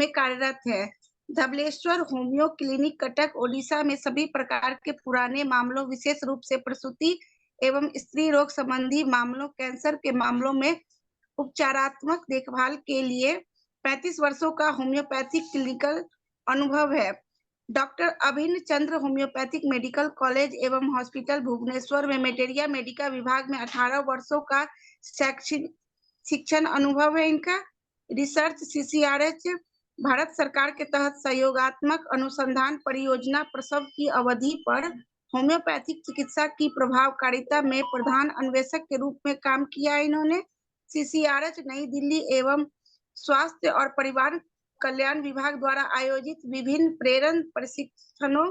में कार्यरत है। धबलेश्वर होम्यो क्लिनिक कटक ओडिशा में सभी प्रकार के पुराने मामलों, विशेष रूप से प्रसूति एवं स्त्री रोग संबंधी मामलों, कैंसर के मामलों में उपचारात्मक देखभाल के लिए 35 वर्षों का होम्योपैथिक क्लिनिकल अनुभव है। डॉक्टर अभिन्न चंद्र होम्योपैथिक मेडिकल कॉलेज एवं हॉस्पिटल भुवनेश्वर में मेटेरिया मेडिका विभाग में 18 वर्षों का शैक्षिक शिक्षण अनुभव है इनका। रिसर्च CCRH भारत सरकार के तहत सहयोगात्मक अनुसंधान परियोजना प्रसव की अवधि पर होम्योपैथिक चिकित्सा की प्रभावकारिता में प्रधान अन्वेषक के रूप में काम किया है इन्होंने। CCRH नई दिल्ली एवं स्वास्थ्य और परिवार कल्याण विभाग द्वारा आयोजित विभिन्न प्रेरण प्रशिक्षणों,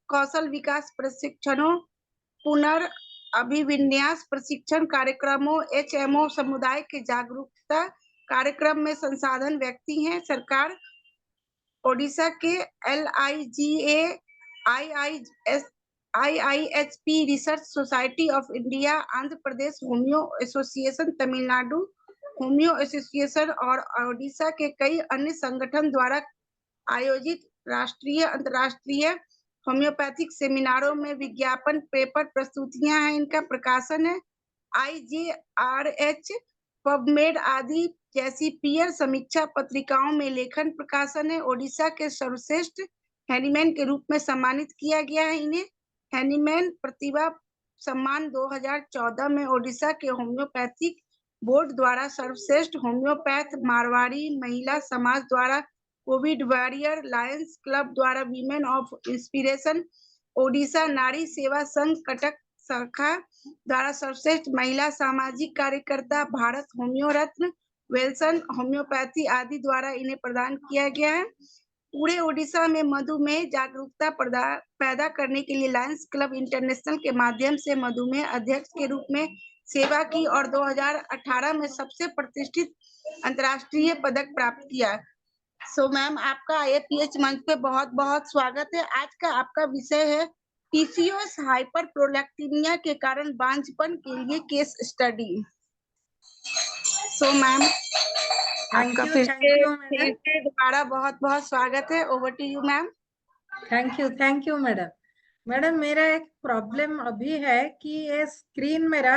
कौशल विकास प्रशिक्षणों, पुनर्अभिविन्यास प्रशिक्षण कार्यक्रमों, HMO समुदाय के जागरूकता कार्यक्रम में संसाधन व्यक्ति हैं। सरकार ओडिशा के LIGA, IIHP research society of India, Andhra Pradesh homeo association, Tamil Nadu homeo association और ओडिशा के कई अन्य संगठन द्वारा आयोजित राष्ट्रीय अंतर्राष्ट्रीय होम्योपैथिक सेमिनारों में विज्ञापन, पेपर प्रस्तुतियां हैं, इनका प्रकाशन है। IJRH, पबमेड आदि जैसी पीयर समीक्षा पत्रिकाओं में लेखन प्रकाशन है। ओडिशा के सर्वश्रेष्ठ हैंडीमैन के रूप में सम्मानित किया गया है इन्हें। हैंडीमैन प्रतिभा सम्मान 2014 में ओडिशा के होम्योपैथिक बोर्ड द्वारा सर्वश्रेष्ठ होम्योपैथ मारवाड़ी महिला समाज द्वारा कोविड वॉरियर, लायंस क्लब द्वारा वीमेन ऑफ इंस्पिरेशन, ओडिशा नारी सेवा संघ कटक शाखा द्वारा सर्वश्रेष्ठ महिला सामाजिक कार्यकर्ता, भारत होम्यो रत्न, वेल्सन होम्योपैथी आदि द्वारा इन्हें प्रदान किया गया है। पूरे ओडिशा में मधुमेह जागरूकता पैदा करने के लिए लायंस क्लब इंटरनेशनल के माध्यम से मधुमेह अध्यक्ष के रूप में सेवा की और 2018 में सबसे प्रतिष्ठित अंतर्राष्ट्रीय पदक प्राप्त किया। सो मैम, आपका IAPH मंच पे बहुत बहुत स्वागत है। आज का आपका विषय है PCOS हाइपरप्रोलैक्टिनिया के कारण बांझपन के लिए केस स्टडी। सो मैम, आपका फिर से दोबारा बहुत बहुत स्वागत है। Over to you ma'am. Thank you madam. Madam, मेरा एक प्रॉब्लम अभी है कि ये स्क्रीन मेरा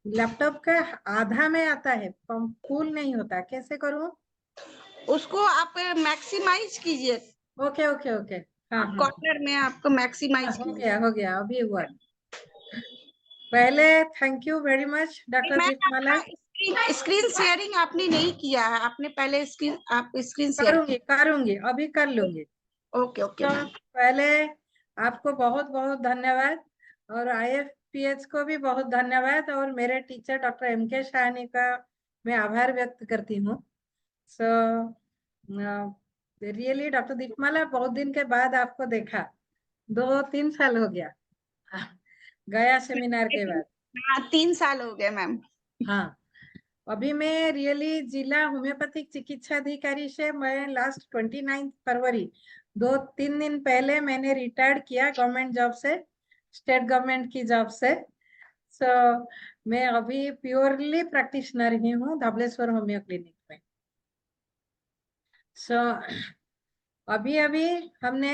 लैपटॉप का आधा में आता है, फुल नहीं होता, कैसे करूं? उसको आप मैक्सिमाइज कीजिए। ओके ओके ओके, हाँ हाँ, कॉर्नर में आपको मैक्सिमाइज हो गया अभी हुआ। पहले thank you very much doctor Deepmala. Screen sharing आपने नहीं किया है, आपने पहले स्क्रीन शेयर करूंगी अभी कर लूंगी। Okay okay. तो पहले आपको बहुत बहुत धन्यवाद और IAPH को भी बहुत धन्यवाद और मेरे टीचर डॉक्टर MK शाहनी का मैं आभार व्यक्त करती हूँ। सो रियली डॉक्टर दीपमाला, बहुत दिन के बाद आपको देखा, 2-3 साल हो गया गया सेमिनार के बाद। हाँ, 3 साल हो गए मैम। हाँ, अभी मैं रियली जिला होम्योपैथिक चिकित्सा अधिकारी से मैं लास्ट 29 फरवरी 2-3 दिन पहले मैंने रिटायर्ड किया गवर्नमेंट जॉब से, स्टेट गवर्नमेंट की जॉब से। सो मैं अभी प्योरली प्रैक्टिशनर ही हूँ धबलेश्वर होम्यो क्लिनिक में। सो अभी हमने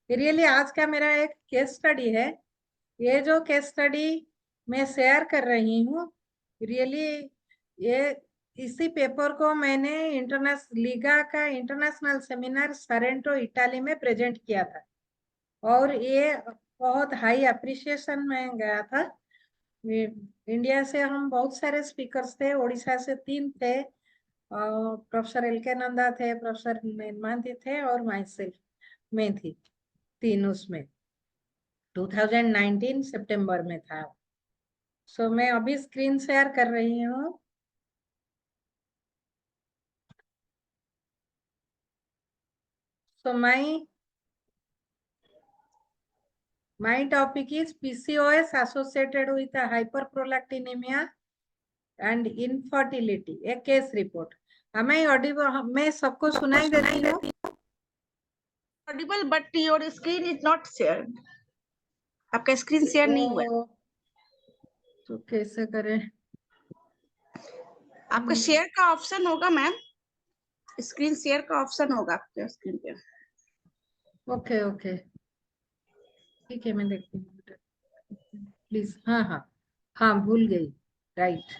रियली आज का मेरा एक केस स्टडी है। ये जो केस स्टडी मैं शेयर कर रही हूँ, रियली ये इसी पेपर को मैंने लीगा का इंटरनेशनल सेमिनार सरेंटो इटाली में प्रेजेंट किया था और ये बहुत हाई अप्रिशिएशन में गया था। इंडिया से हम बहुत सारे स्पीकर्स थे, उड़ीसा से 3 थे, प्रोफेसर LK नंदा थे, प्रोफेसर निर्मांती थे और माई सेल्फ में थी, 3 उसमें 2019 सितंबर में था। सो मैं अभी स्क्रीन शेयर कर रही हूँ। So my topic is PCOS associated with a hyperprolactinemia and infertility, a case report. हमें ऑडिबल, मैं सबको सुनाई देती हूँ? Audible, but your screen is not share. आपका स्क्रीन शेयर नहीं हुआ तो कैसे करें? आपका शेयर का ऑप्शन होगा मैम, स्क्रीन शेयर का ऑप्शन होगा आपके स्क्रीन पे। ओके ओके, ठीक है, मैं देखती हूँ प्लीज। हाँ हाँ हाँ, भूल गई, राइट।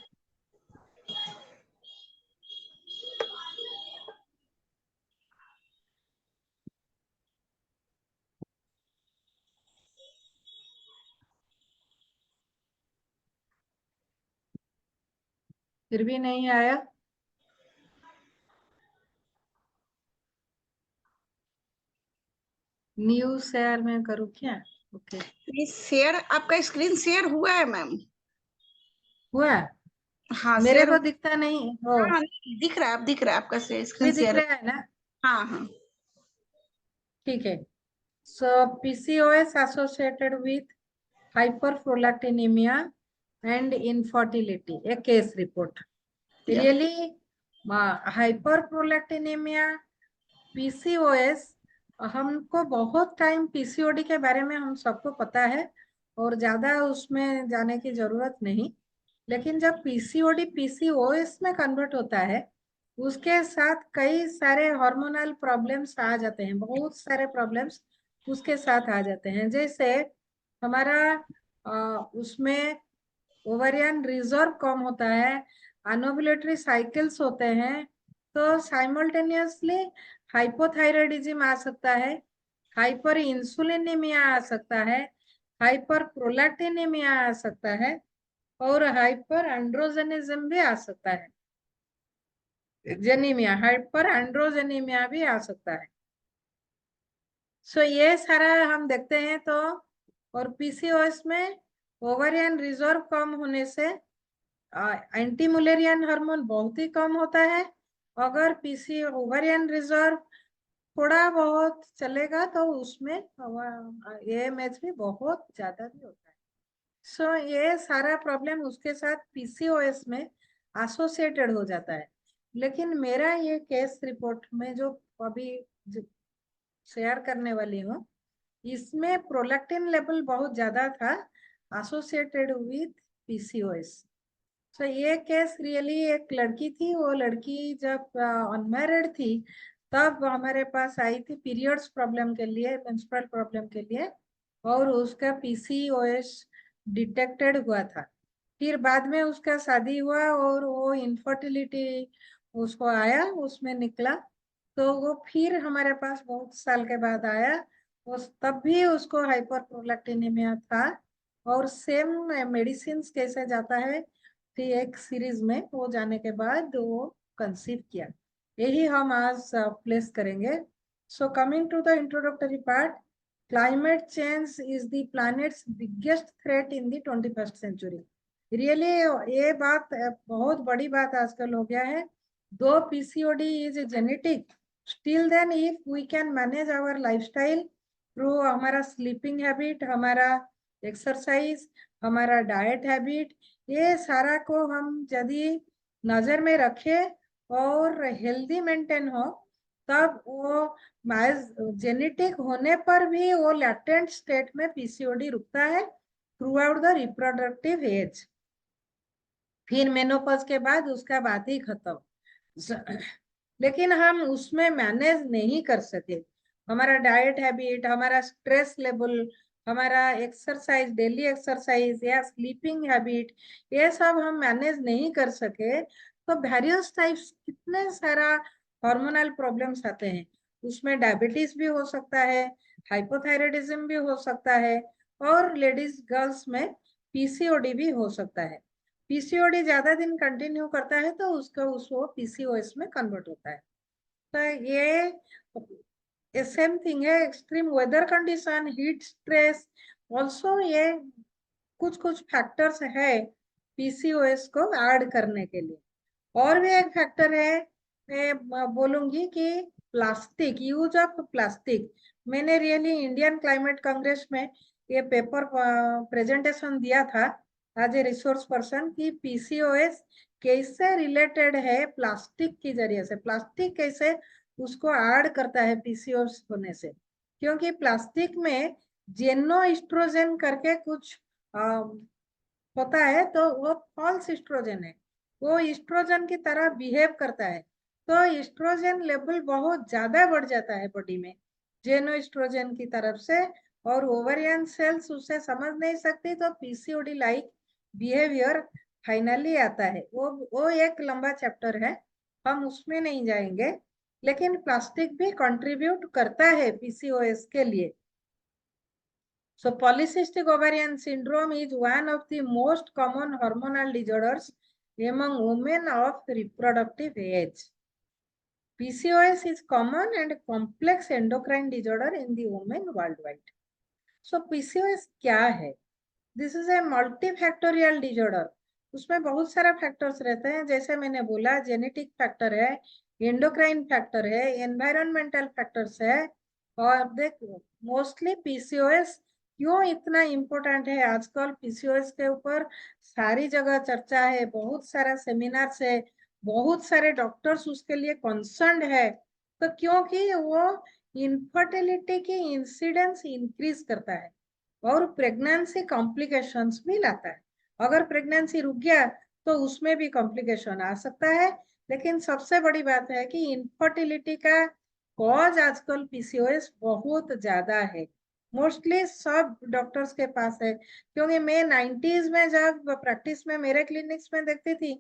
फिर भी नहीं आया। न्यू शेयर में करूँ क्या? ओके, ये शेयर, आपका स्क्रीन शेयर हुआ है मैम। हुआ? हाँ मेरे शेयर। को दिखता नहीं हो। हाँ दिख रहा है, आप दिख रहा है आपका भी स्क्रीन दिख शेयर। रहा है ना? हाँ हाँ। ठीक है। सो PCOS associated with hyperprolactinemia and infertility, a case report. या Really, hyperprolactinemia, PCOS, हमको बहुत टाइम PCOD के बारे में हम सबको पता है और ज्यादा उसमें जाने की जरूरत नहीं। लेकिन जब PCOD PCOS में कन्वर्ट होता है, उसके साथ कई सारे हार्मोनल प्रॉब्लम्स आ जाते हैं, बहुत सारे प्रॉब्लम्स उसके साथ आ जाते हैं। जैसे हमारा उसमें ओवरियन रिजर्व कम होता है, अनोवुलेटरी साइकिल्स होते हैं, तो साइमल्टेनियसली हाइपोथायराइडिज्म आ सकता है, हाइपर इंसुलिनेमिया आ सकता है, हाइपर प्रोलैक्टिनेमिया आ सकता है, और हाइपर एंड्रोजेनिज्म भी आ सकता है। जेनीमिया, हाइपर एंड्रोजेनीमिया भी आ सकता है। सो ये सारा हम देखते हैं। तो और PCOS में ओवरियन रिजर्व कम होने से एंटी मुलेरियन हार्मोन बहुत ही कम होता है। अगर पीसी ओवरियन रिजर्व थोड़ा बहुत चलेगा तो उसमें AMH भी बहुत ज्यादा भी होता है। सो ये सारा प्रॉब्लम उसके साथ PCOS में एसोसिएटेड हो जाता है। लेकिन मेरा ये केस रिपोर्ट में जो अभी शेयर करने वाली हूँ, इसमें प्रोलैक्टिन लेवल बहुत ज्यादा था एसोसिएटेड विथ PCOS। तो ये केस रियली, एक लड़की थी, वो लड़की जब अनमैरिड थी तब हमारे पास आई थी पीरियड्स प्रॉब्लम के लिए, मेंस्ट्रुअल प्रॉब्लम के लिए, और उसका PCOS डिटेक्टेड हुआ था। फिर बाद में उसका शादी हुआ और वो इनफर्टिलिटी उसको आया, उसमें निकला, तो वो फिर हमारे पास बहुत साल के बाद आया। उस तब भी उसको हाइपर प्रोलैक्टिनेमिया था, और सेम मेडिसिन कैसे जाता है थी एक सीरीज में, वो जाने के बाद वो कंसीव किया। यही हम आज प्लेस करेंगे। So coming to the introductory part, climate change is the planet's biggest threat in the 21st century. Really ये बात बहुत बड़ी बात आजकल हो गया है। Though PCOD is genetic, still then if we can manage our lifestyle through हमारा स्लीपिंग हैबिट, हमारा एक्सरसाइज, हमारा डाइट हैबिट, ये सारा को हम यदि नजर में रखें और हेल्दी मेंटेन हो, तब वो जेनेटिक होने पर भी वो लैटेंट स्टेट में PCOD रुकता है through out the reproductive age. फिर मेनोपॉज के बाद उसका बात ही खत्म। लेकिन हम उसमें मैनेज नहीं कर सके, हमारा डाइट हैबिट, हमारा स्ट्रेस लेवल, हमारा एक्सरसाइज, डेली एक्सरसाइज या स्लीपिंग हैबिट, ये सब हम मैनेज नहीं कर सके, तो वेरियस टाइप्स कितने सारा हार्मोनल प्रॉब्लम्स आते हैं। उसमें डायबिटीज भी हो सकता है, हाइपोथायराइडिज्म भी हो सकता है, और लेडीज गर्ल्स में PCOD भी हो सकता है। PCOD ज्यादा दिन कंटिन्यू करता है तो उसको PCOS में कन्वर्ट होता है। तो ये सेम थिंग है। Extreme weather condition, heat stress, also ये कुछ कुछ फैक्टर्स है PCOS को ऐड करने के लिए। और भी एक फैक्टर है, मैं बोलूंगी कि प्लास्टिक, यूज ऑफ प्लास्टिक। मैंने रियली इंडियन क्लाइमेट कांग्रेस में ये पेपर प्रेजेंटेशन दिया था एज ए रिसोर्स पर्सन कि PCOS कैसे रिलेटेड है प्लास्टिक के जरिए से, प्लास्टिक कैसे उसको ऐड करता है PCOS होने से। क्योंकि प्लास्टिक में जेनो एस्ट्रोजन करके कुछ होता है, तो वो फॉल्स एस्ट्रोजन है, वो एस्ट्रोजन की तरह बिहेव करता है। तो एस्ट्रोजन लेवल बहुत ज्यादा बढ़ जाता है बॉडी में जेनो एस्ट्रोजन की तरफ से, और ओवरियन सेल्स उसे समझ नहीं सकती, तो पीसीओडी लाइक बिहेवियर फाइनली आता है। वो एक लंबा चैप्टर है, हम उसमें नहीं जाएंगे, लेकिन प्लास्टिक भी कंट्रीब्यूट करता है पीसीओएस के लिए। So polycystic ovarian syndrome is one of the most common hormonal disorders among women of reproductive age. PCOS is common and complex endocrine disorder in the women worldwide. So PCOS क्या है? This is a multifactorial disorder. उसमें बहुत सारा factors रहते हैं, जैसे मैंने बोला जेनेटिक फैक्टर है, एंडोक्राइन फैक्टर है, एनवायरमेंटल फैक्टर्स है, और देख मोस्टली पीसीओएस क्यों इतना इम्पोर्टेंट है आजकल, पीसीओएस के ऊपर सारी जगह चर्चा है, बहुत सारा सेमिनार्स है, बहुत सारे डॉक्टर्स उसके लिए कंसर्न है। तो क्योंकि वो इनफर्टिलिटी की इंसिडेंस इंक्रीज करता है और प्रेगनेंसी कॉम्प्लिकेशंस भी लाता है। अगर प्रेगनेंसी रुक गया तो उसमें भी कॉम्प्लिकेशन आ सकता है, लेकिन सबसे बड़ी बात है कि इनफर्टिलिटी का कॉज आजकल पीसीओएस बहुत ज्यादा है, मोस्टली सब डॉक्टर्स के पास है। क्योंकि मैं 90s में जब प्रैक्टिस में मेरे क्लिनिक्स में देखती थी,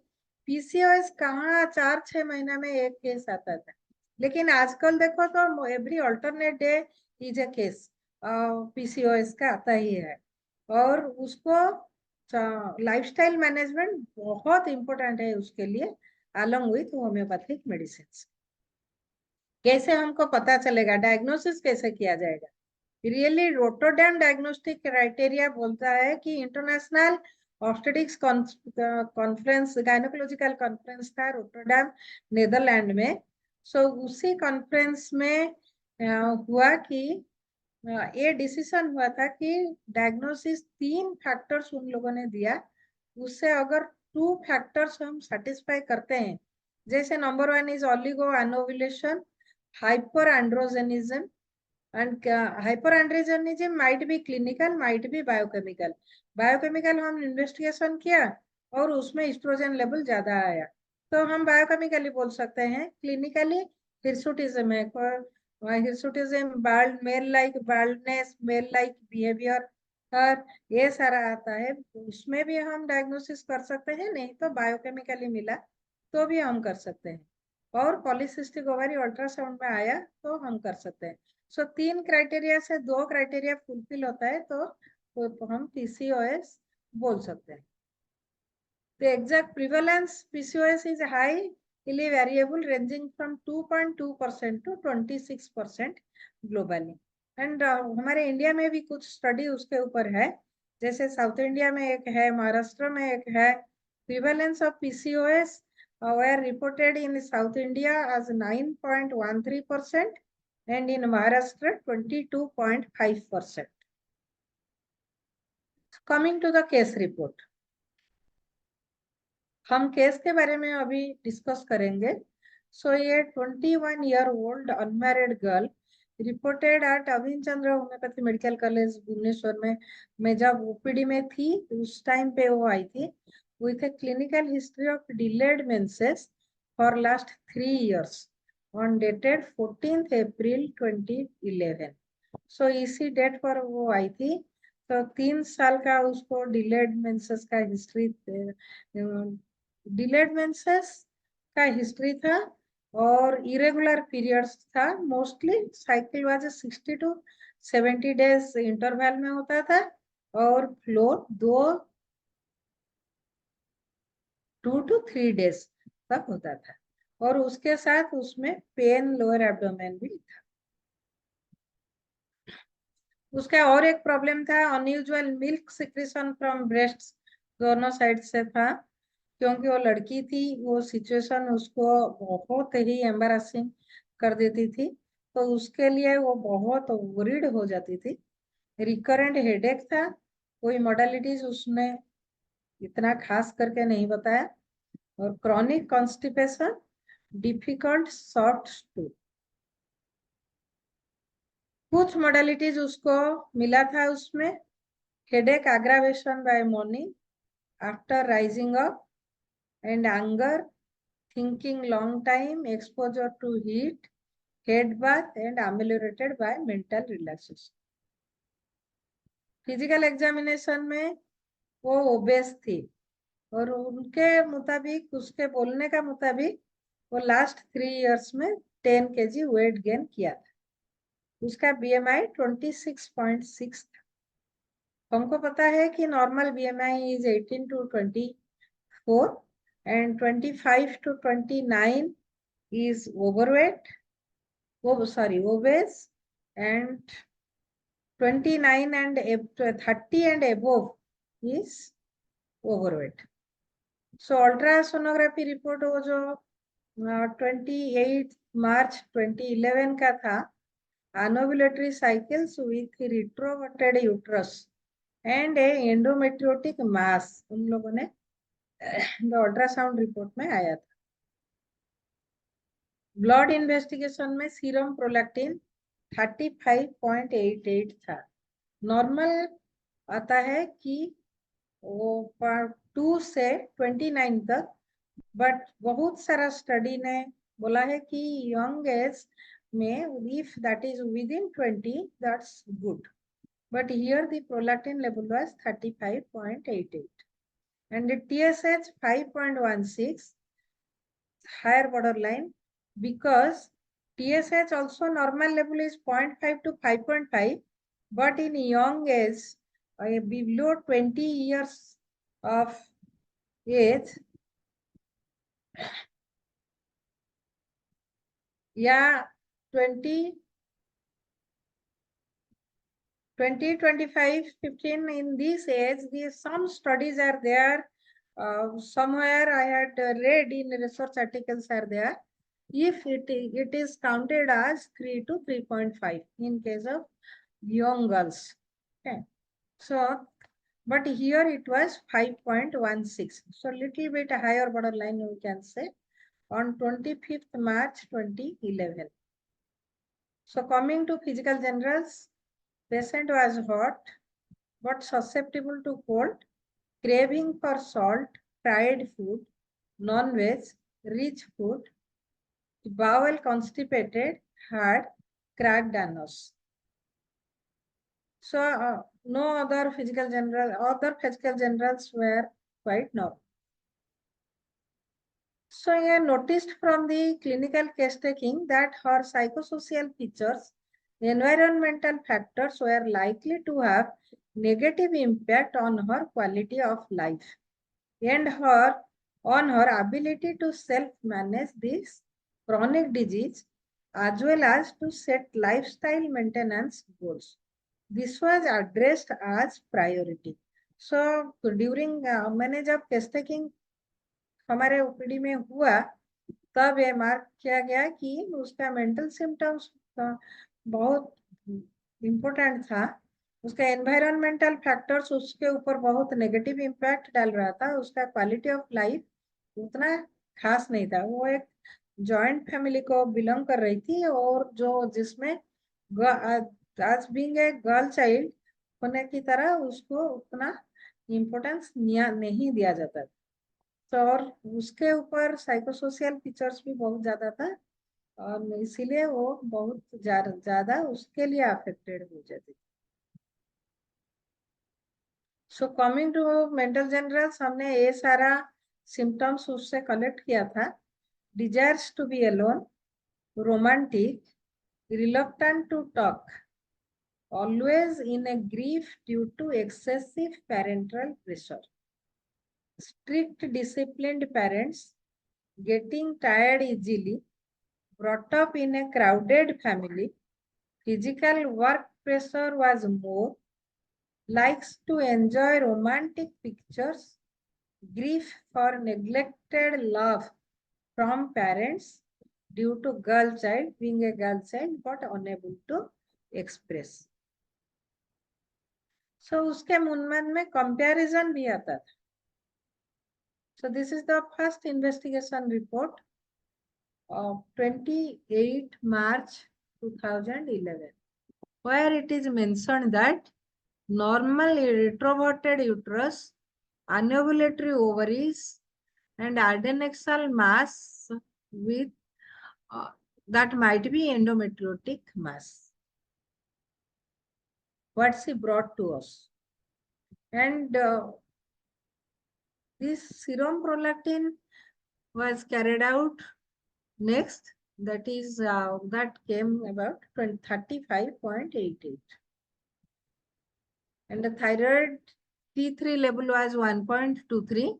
पीसीओएस कहाँ 4-6 महीना में एक केस आता था, लेकिन आजकल देखो तो every alternate day is a case PCOS का आता ही है। और उसको लाइफस्टाइल मैनेजमेंट बहुत इंपॉर्टेंट है उसके लिए, अलॉन्ग विथ होम्योपैथिक मेडिसिन। कैसे हमको पता चलेगा, डायग्नोसिस कैसे किया जाएगा? रियली रोटरडैम डायग्नोस्टिक क्राइटेरिया बोलता है कि international obstetrics conference, gynaecological conference था रोटरडैम नेदरलैंड में। सो उसी कॉन्फ्रेंस में हुआ कि ये डिसीजन हुआ था कि डायग्नोसिस 3 फैक्टर्स उन लोगों ने दिया, उससे अगर 2 फैक्टर्स हम सेटिस्फाई करते हैं, जैसे number 1 is oligo anovulation, hyper androgenism, and hyperandrogenism might be clinical, might be biochemical. Biochemical हम इन्वेस्टिगेशन किया और उसमें एस्ट्रोजन लेवल ज्यादा आया, तो हम बायोकेमिकली बोल सकते हैं। क्लिनिकली हिर्सुटिज्म है, hirsutism bald, male like baldness, male like behaviour, और ये सारा आता है, उसमें भी हम डायग्नोसिस कर सकते हैं, नहीं तो बायोकेमिकली मिला तो भी हम कर सकते हैं। और पॉलीसिस्टिक ओवरी अल्ट्रासाउंड में आया तो हम कर सकते हैं। सो 3 क्राइटेरिया से 2 क्राइटेरिया फुलफिल होता है तो हम पीसीओएस बोल सकते हैं। The exact prevalence PCOS is highly variable, ranging from 2.2% to 26% globally. And हमारे इंडिया में भी कुछ स्टडी उसके ऊपर है, जैसे साउथ इंडिया में एक है, महाराष्ट्र में एक है। Prevalence of PCOS were reported in South India as 9.13% and in Maharashtra 22.5%. Coming to the case report, हम केस के बारे में अभी डिस्कस करेंगे। सो ये 21-year-old unmarried girl reported at Abhin Chandra homoeopathy medical college Bhubaneswar में। मैं जब ओपीडी में थी उस टाइम पे वो आई थी with a clinical history of delayed menses for last 3 years on dated 14th April 2011। सो इसी डेट पर वो आई थी, तो 3 साल का उसको डिलेड मेंसेस का हिस्ट्री, डिलेड मेंसेस का हिस्ट्री था और इरेगुलर पीरियड्स था। Mostly cycle was 60 to 70 days interval में होता था और फ्लो 2 to 3 डेज तक होता था, और उसके साथ उसमें पेन लोअर एब्डोमेन भी था। उसका और एक प्रॉब्लम था, unusual milk secretion from breast, दोनों साइड से था। क्योंकि वो लड़की थी, वो सिचुएशन उसको बहुत ही एम्बैरेसिंग कर देती थी, तो उसके लिए वो बहुत वरीड हो जाती थी। रिकरेंट हेडेक था, कोई मॉडलिटीज उसने इतना खास करके नहीं बताया, और chronic constipation, difficult soft stool. कुछ मॉडलिटीज उसको मिला था उसमें, headache aggravation by morning after rising up and anger, thinking long time, exposure to heat, head bath, and ameliorated by mental relaxation. Physical examination में वो ओबेस थी और उनके मुताबिक, उसके बोलने का मुताबिक, वो लास्ट 3 इयर्स में 10 kg वेट गेन किया था। उसका BMI 26.6 था। हमको पता है कि normal BMI is 18 to 24 and 25 to 29 is overweight, obese, and 29 and 30 and above is overweight. So ultrasonography report वो जो 28 मार्च 2011 का था, anovulatory cycles with retroverted uterus and a endometriotic mass, उन लोगों ने अल्ट्रासाउंड रिपोर्ट में आया था। ब्लड इन्वेस्टिगेशन में सीरम प्रोलैक्टिन 35.88 था। नॉर्मल आता है कि वो 2 से 29 तक, बट बहुत सारा स्टडी ने बोला है कि यंग एज में if that is with in 20 that's good, but here the prolactin level was 35.88 and the TSH 5.16, higher borderline, because TSH also normal level is 0.5 to 5.5, but in young age, below 20 years of age, yeah, 20, 25, 15, in this age, some studies are there. Somewhere I had read in research articles are there. If it is counted as 3 to 3.5 in case of young girls. Okay. So, but here it was 5.16. So little bit higher borderline we can say on 25th March 2011. So coming to physical generals, patient was hot but susceptible to cold, craving for salt, fried food, non-veg, rich food, bowel constipated, had cracked anus. So no other physical generals were quite normal. So I noticed from the clinical case taking that her psychosocial features, environmental factors were likely to have negative impact on her quality of life and on her ability to self-manage this chronic disease as well as to set lifestyle maintenance goals. This was addressed as priority. So during मैंने जब case taking हमारे OPD में हुआ तब ये mark किया गया कि उसका मेंटल सिम्टम्स बहुत इम्पोर्टेंट था। उसका एनवायरमेंटल फैक्टर्स उसके ऊपर बहुत नेगेटिव इम्पैक्ट डाल रहा था। उसका क्वालिटी ऑफ लाइफ उतना खास नहीं था। वो एक जॉइंट फैमिली को बिलोंग कर रही थी और जो जिसमें आज बीइंग ए गर्ल चाइल्ड होने की तरह उसको उतना इम्पोर्टेंस नहीं दिया जाता। तो और उसके ऊपर साइकोसोशियल फीचर्स भी बहुत ज्यादा था और इसीलिए वो बहुत ज्यादा उसके लिए अफेक्टेड हो जाती। So coming to mental generals, हमने ये सारा सिम्टम्स उससे कलेक्ट किया था। Desires to be alone, romantic, reluctant to talk, always in a grief due to excessive parental pressure, strict disciplined parents, getting tired easily, brought up in a crowded family, physical work pressure was more, likes to enjoy romantic pictures, grief for neglected love from parents due to girl child, being a girl child but unable to express. So उसके मन में comparison भी आता था। So this is the first investigation report of 28 March 2011, where it is mentioned that normal retroverted uterus, anovulatory ovaries, and adnexal mass with that might be endometriotic mass. What she brought to us. And this serum prolactin was carried out next, that is that came about 35.88, and the thyroid T3 level was 1.23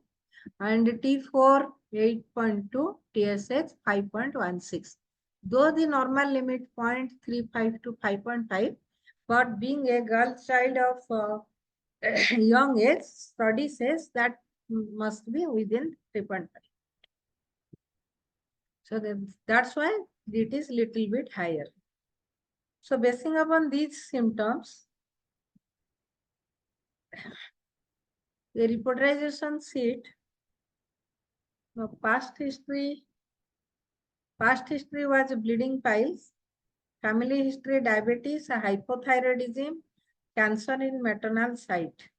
and T4 8.2, TSH 5.16. Though the normal limit 0.35 to 5.5, but being a girl child of young age, study says that must be within 3.5. So that's why it is little bit higher. So basing upon these symptoms, the reporterization sheet, past history was bleeding piles, family history diabetes, hypothyroidism, cancer in maternal site.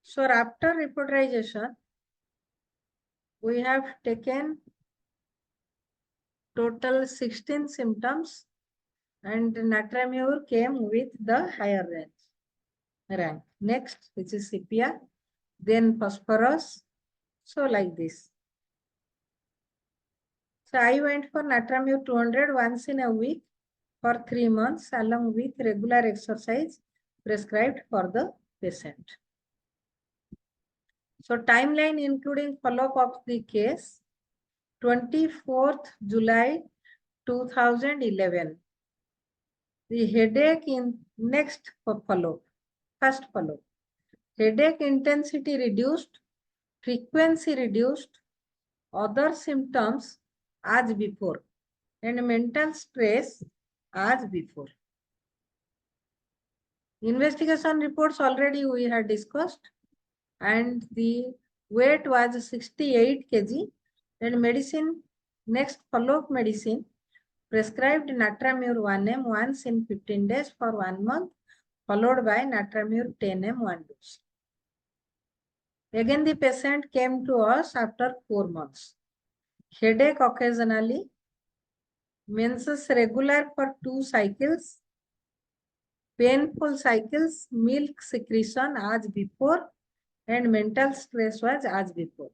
So after reporterization, we have taken total 16 symptoms, and Natramur came with the higher rank. Next, which is sepia, then phosphorus. So like this. So I went for Natramur 200 once in a week for 3 months along with regular exercise prescribed for the patient. So timeline including follow-up of the case, 24th July 2011. The headache in next follow-up, first follow-up. Headache intensity reduced, frequency reduced, other symptoms as before, and mental stress as before. Investigation reports already we had discussed, and the weight was 68 kg, and medicine, next follow-up medicine, prescribed Natramur 1M once in 15 days for 1 month, followed by Natramur 10M 1 dose. Again, the patient came to us after 4 months. Headache occasionally, menses regular for 2 cycles, painful cycles, milk secretion as before, and mental stress was as before.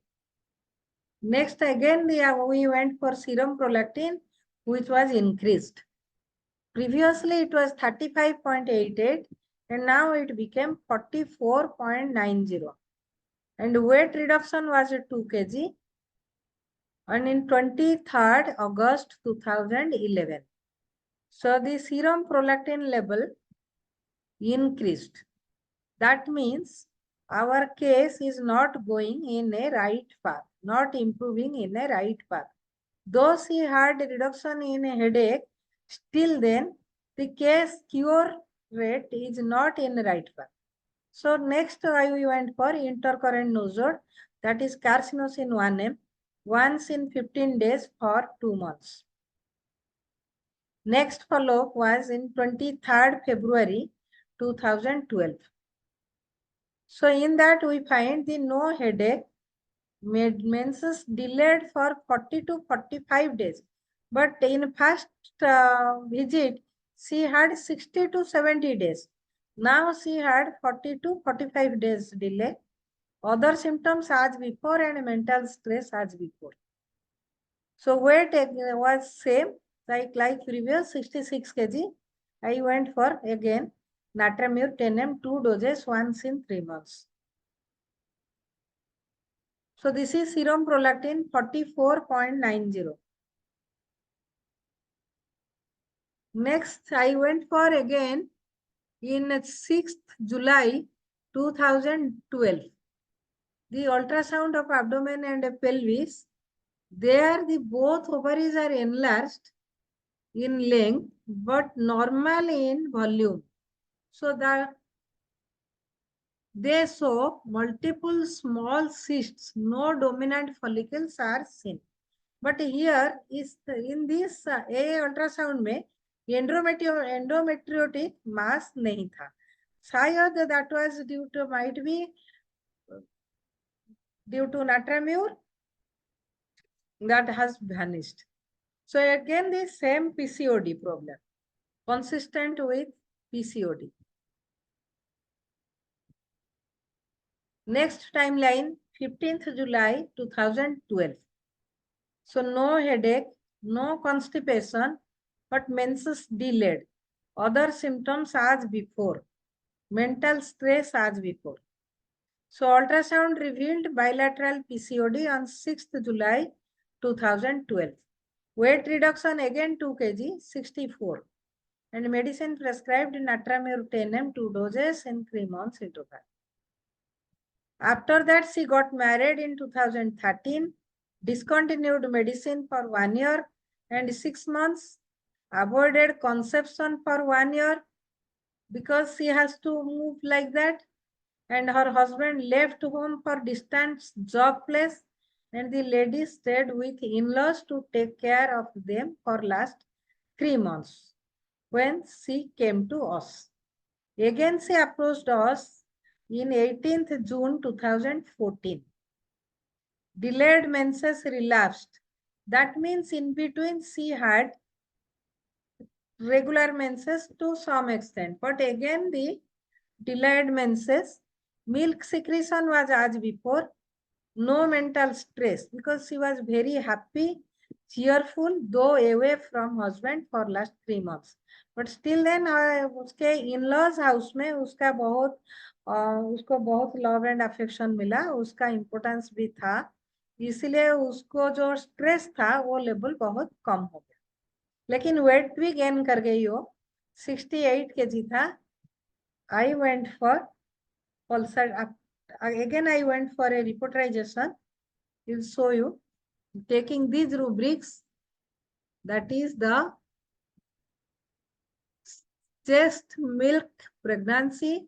Next, again, we went for serum prolactin, which was increased. Previously, it was 35.88, and now it became 44.90. And weight reduction was 2 kg. And in 23rd August 2011. So the serum prolactin level increased. That means our case is not going in a right path, not improving in a right path. Though she had a reduction in a headache, still then the case cure rate is not in the right path. So next we went for intercurrent nosode, that is carcinosin 1M, once in 15 days for 2 months. Next follow-up was in 23rd February 2012. So in that we find the no headache, menses delayed for 40 to 45 days. But in first visit, she had 60 to 70 days. Now she had 40 to 45 days delay. Other symptoms as before and mental stress as before. So weight was same, like previous 66 kg. I went for again Natramur 10M 2 doses once in 3 months. So this is serum prolactin 44.90. Next, I went for again in 6th July 2012. The ultrasound of abdomen and pelvis. There the both ovaries are enlarged in length but normal in volume. So that they show multiple small cysts, no dominant follicles are seen. But here is in this A ultrasound में endometriotic mass नहीं था. शायद that was due to might be due to Natramur that has vanished. So again, the same PCOD problem, consistent with PCOD. Next timeline, 15th July 2012. So no headache, no constipation, but menses delayed. Other symptoms as before. Mental stress as before. So ultrasound revealed bilateral PCOD on 6th July 2012. Weight reduction again 2 kg, 64. And medicine prescribed Natramur 10 mg 2 doses in 3 months interval. After that, she got married in 2013, discontinued medicine for 1 year and 6 months, avoided conception for 1 year because she has to move like that. And her husband left home for distant job place, and the lady stayed with in-laws to take care of them for last 3 months when she came to us. Again, she approached us in 18th June 2014. Delayed menses relapsed. That means in between she had regular menses to some extent, but again the delayed menses, milk secretion was as before, no mental stress because she was very happy, cheerful, though away from husband for last 3 months. But still then उसके in-laws house में उसका बहुत उसको बहुत love and affection मिला, उसका importance भी था, इसलिए उसको जो स्ट्रेस था वो लेवल बहुत कम हो गया. लेकिन वेट भी गेन कर गई हो, 68 kg था. I went for pulsar. Again, I went for a reporterization. Will show you. Taking these rubrics, that is the chest milk pregnancy,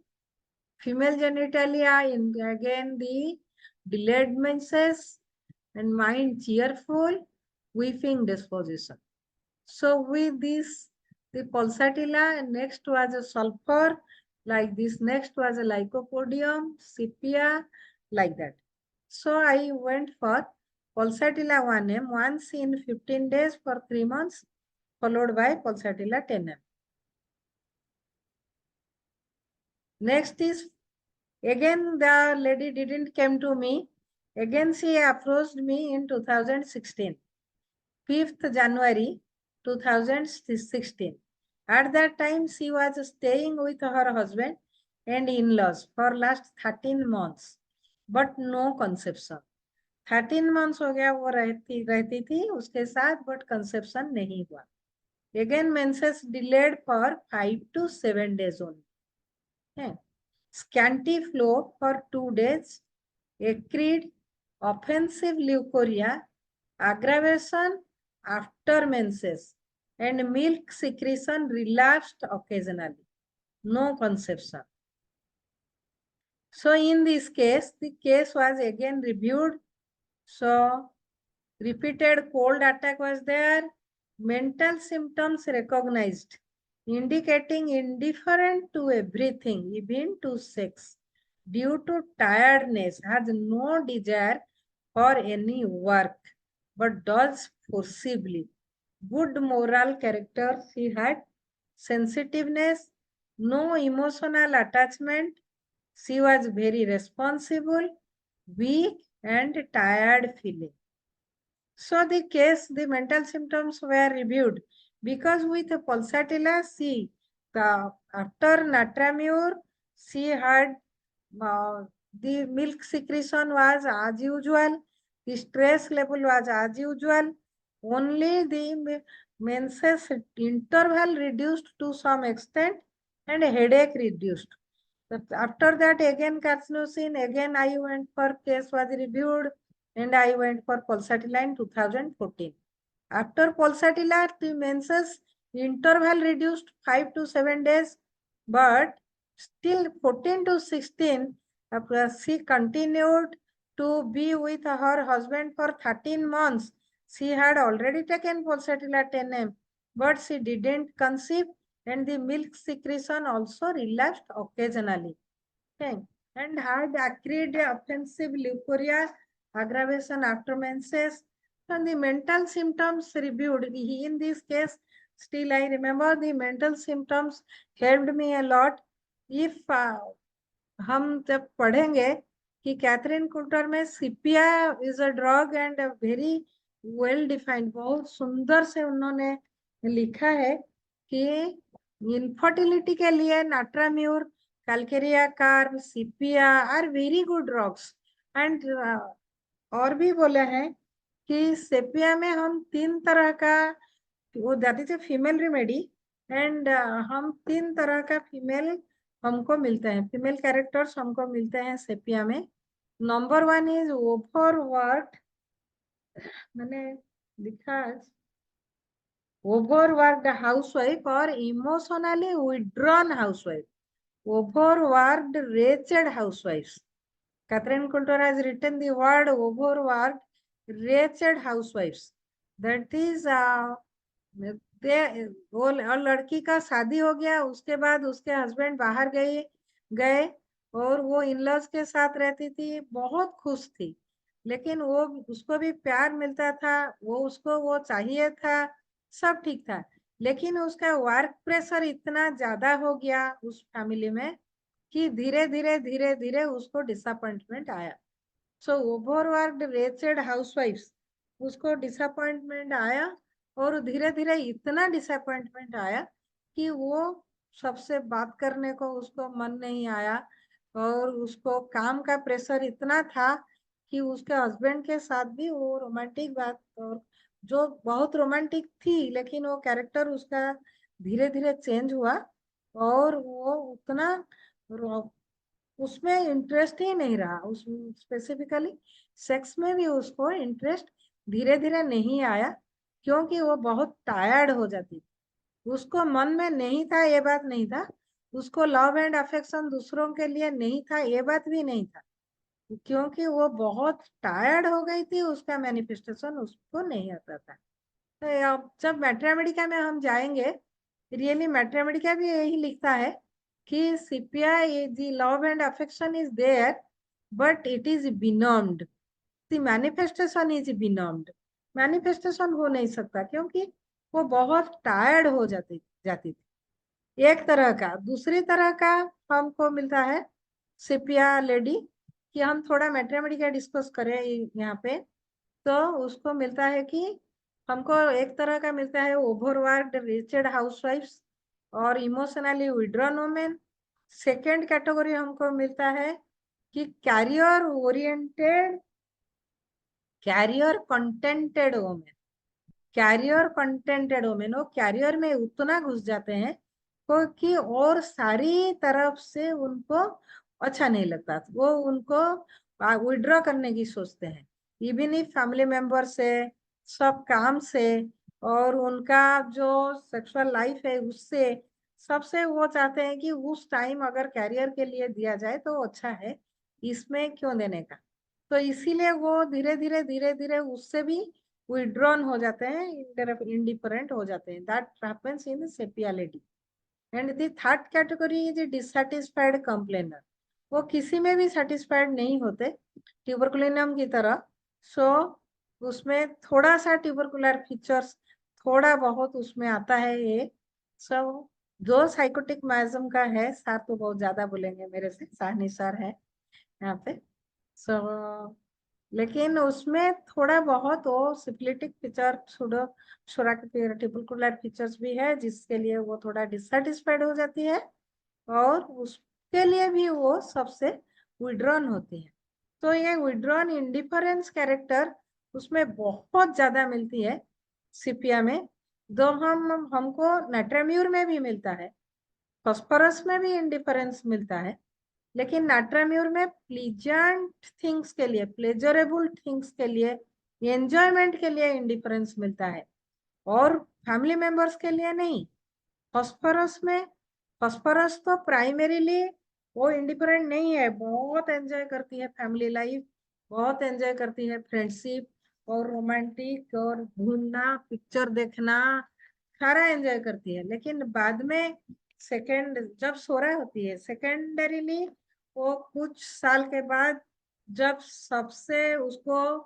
female genitalia, again the delayed menses, and mind cheerful, weeping disposition. So with this, the pulsatilla, next was a sulfur, like this, next was a lycopodium, sepia, like that. So I went for pulsatilla 1M once in 15 days for 3 months, followed by pulsatilla 10M. Next is, again the lady didn't come to me. Again she approached me in 2016, 5th January 2016. At that time, she was staying with her husband and in-laws for last 13 months, but no conception. 13 months हो गया वो रहती थी उसके साथ, but conception नहीं हुआ. Again, menses delayed for 5 to 7 days only. Scanty flow for 2 days, acrid, offensive leukorrhea, aggravation after menses, and milk secretion relapsed occasionally. No conception. So in this case, the case was again reviewed. So repeated cold attack was there, mental symptoms recognized, indicating indifferent to everything, even to sex, due to tiredness, has no desire for any work, but does forcibly. Good moral character she had, sensitiveness, no emotional attachment. She was very responsible, weak, and tired feeling. So the case, the mental symptoms were reviewed because with the pulsatilla, she, after Natramur, she had the milk secretion was as usual, the stress level was as usual, only the menses interval reduced to some extent and headache reduced. After that, again carcinosin, again I went for case was reviewed and I went for pulsatilla in 2014. After pulsatilla, the menses interval reduced 5 to 7 days, but still 14 to 16, she continued to be with her husband for 13 months. She had already taken pulsatilla 10M, but she didn't conceive, and the milk secretion also relapsed occasionally. Okay. And had acrid offensive leukorrhea, aggravation after menses, And the mental symptoms reviewed. In this case, still I remember the mental symptoms helped me a lot. If हम जब पढ़ेंगे कि Catherine Coulter में सिपिया is a drug and very well defined, बहुत सुंदर से उन्होंने लिखा है कि इनफर्टिलिटी के लिए natrum mur, calcarea carb, sepia are very good drugs. And और भी बोले हैं कि सेपिया में हम 3 तरह का, वो that is a female remedy, and हम 3 तरह का फीमेल हमको मिलते हैं, फीमेल कैरेक्टर्स हमको मिलते हैं सेपिया में। नंबर 1 इज ओवरवर्क्ड, मैंने लिखा ओवरवर्क्ड हाउसवाइफ और emotionally withdrawn housewife, overworked wretched housewives. Catherine Coulter has written the word overworked wretched housewives. That is वो लड़की का शादी हो गया, उसके बाद उसके हस्बैंड बाहर गए और वो इन-लॉज के साथ रहती थी, बहुत खुश थी, लेकिन वो उसको भी प्यार मिलता था, वो उसको वो चाहिए था, सब ठीक था, लेकिन उसका वर्क प्रेशर इतना ज्यादा हो गया उस फैमिली में कि धीरे धीरे उसको डिसअपॉइंटमेंट आया। सो ओवरवर्क्ड रेचेड हाउसवाइफ्स, उसको डिसअपॉइंटमेंट आया और धीरे धीरे इतना डिसअपॉइंटमेंट आया कि वो सबसे बात करने को उसको मन नहीं आया, और उसको काम का प्रेशर इतना था कि उसके हस्बैंड के साथ भी वो रोमांटिक बात, और जो बहुत रोमांटिक थी, लेकिन वो कैरेक्टर उसका धीरे धीरे चेंज हुआ और वो उतना उसमें इंटरेस्ट ही नहीं रहा, उस स्पेसिफिकली सेक्स में भी उसको इंटरेस्ट धीरे धीरे नहीं आया, क्योंकि वो बहुत टायर्ड हो जाती, उसको मन में नहीं था, ये बात नहीं था, उसको लव एंड अफेक्शन दूसरों के लिए नहीं था, ये बात भी नहीं था, क्योंकि वो बहुत टायर्ड हो गई थी, उसका मैनिफेस्टेशन उसको नहीं आता था। तो अब जब मैट्रामेडिका में हम जाएंगे, रियली मैट्रामेडिका भी यही लिखता है कि sepia the love and affection is there but it is benumbed, the manifestation is benumbed, manifestation हो नहीं सकता क्योंकि वो बहुत टायर्ड हो जाती थी। एक तरह का, दूसरी तरह का हमको मिलता है सिपिया लेडी, कि हम थोड़ा मैट्रामेडिका डिस्कस करें यहाँ पे, तो उसको मिलता है कि हमको एक तरह का मिलता है ओवरवर्क्ड रिचेड हाउसवाइफ्स और emotionally withdrawn women. Second category हमको मिलता है कि career contented women, career contented women, वो कैरियर में उतना घुस जाते हैं कि और सारी तरफ से उनको अच्छा नहीं लगता, वो उनको विड्रॉ करने की सोचते हैं, इवन इफ फैमिली मेंबर से, सब काम से, और उनका जो सेक्सुअल लाइफ है उससे, सबसे वो चाहते हैं कि उस टाइम अगर कैरियर के लिए दिया जाए तो अच्छा है, इसमें क्यों देने का। तो इसीलिए वो धीरे धीरे उससे भी विड्रॉन हो जाते हैं, इंडिफरेंट हो जाते हैं, दैट हैपेंस इन सेपियालिटी। And the third category is dissatisfied complainer, वो किसी में भी सेटिस्फाइड नहीं होते, ट्यूबरकुलिनम की तरह। सो उसमें थोड़ा सा ट्यूबरकुलर फीचर्स थोड़ा बहुत उसमें आता है ये सब, जो साइकोटिक मैजम का है, सर तो बहुत ज्यादा बोलेंगे मेरे से, साहनी सर है यहाँ पे। सो लेकिन उसमें थोड़ा बहुत वो सिप्लिटिक फीचर, सुडो ट्यूबरकुलर फीचर्स भी है, जिसके लिए वो थोड़ा डिससेटिस्फाइड हो जाती है, और उसके लिए भी वो सबसे विड्रॉन होती है। तो ये विड्रॉन इंडिफरेंस कैरेक्टर उसमें बहुत ज्यादा मिलती है सिपिया में, जो हमको नाट्राम्यूर में भी मिलता है, फॉस्फोरस में भी इंडिफरेंस मिलता है, लेकिन नाट्राम्यूर में प्लीजेंट थिंग्स के लिए, प्लेजरेबल थिंग्स के लिए, एंजॉयमेंट के लिए इंडिफरेंस मिलता है, और फैमिली मेंबर्स के लिए नहीं। फॉस्फोरस में, फॉस्फोरस तो प्राइमरीली वो इंडिफरेंट नहीं है, बहुत एंजॉय करती है फैमिली लाइफ, बहुत एंजॉय करती है फ्रेंडशिप और रोमांटिक और घूमना, पिक्चर देखना, सारा एंजॉय करती है, लेकिन बाद में सेकेंड जब सोरा होती है, सेकेंडरीली वो कुछ साल के बाद जब सबसे उसको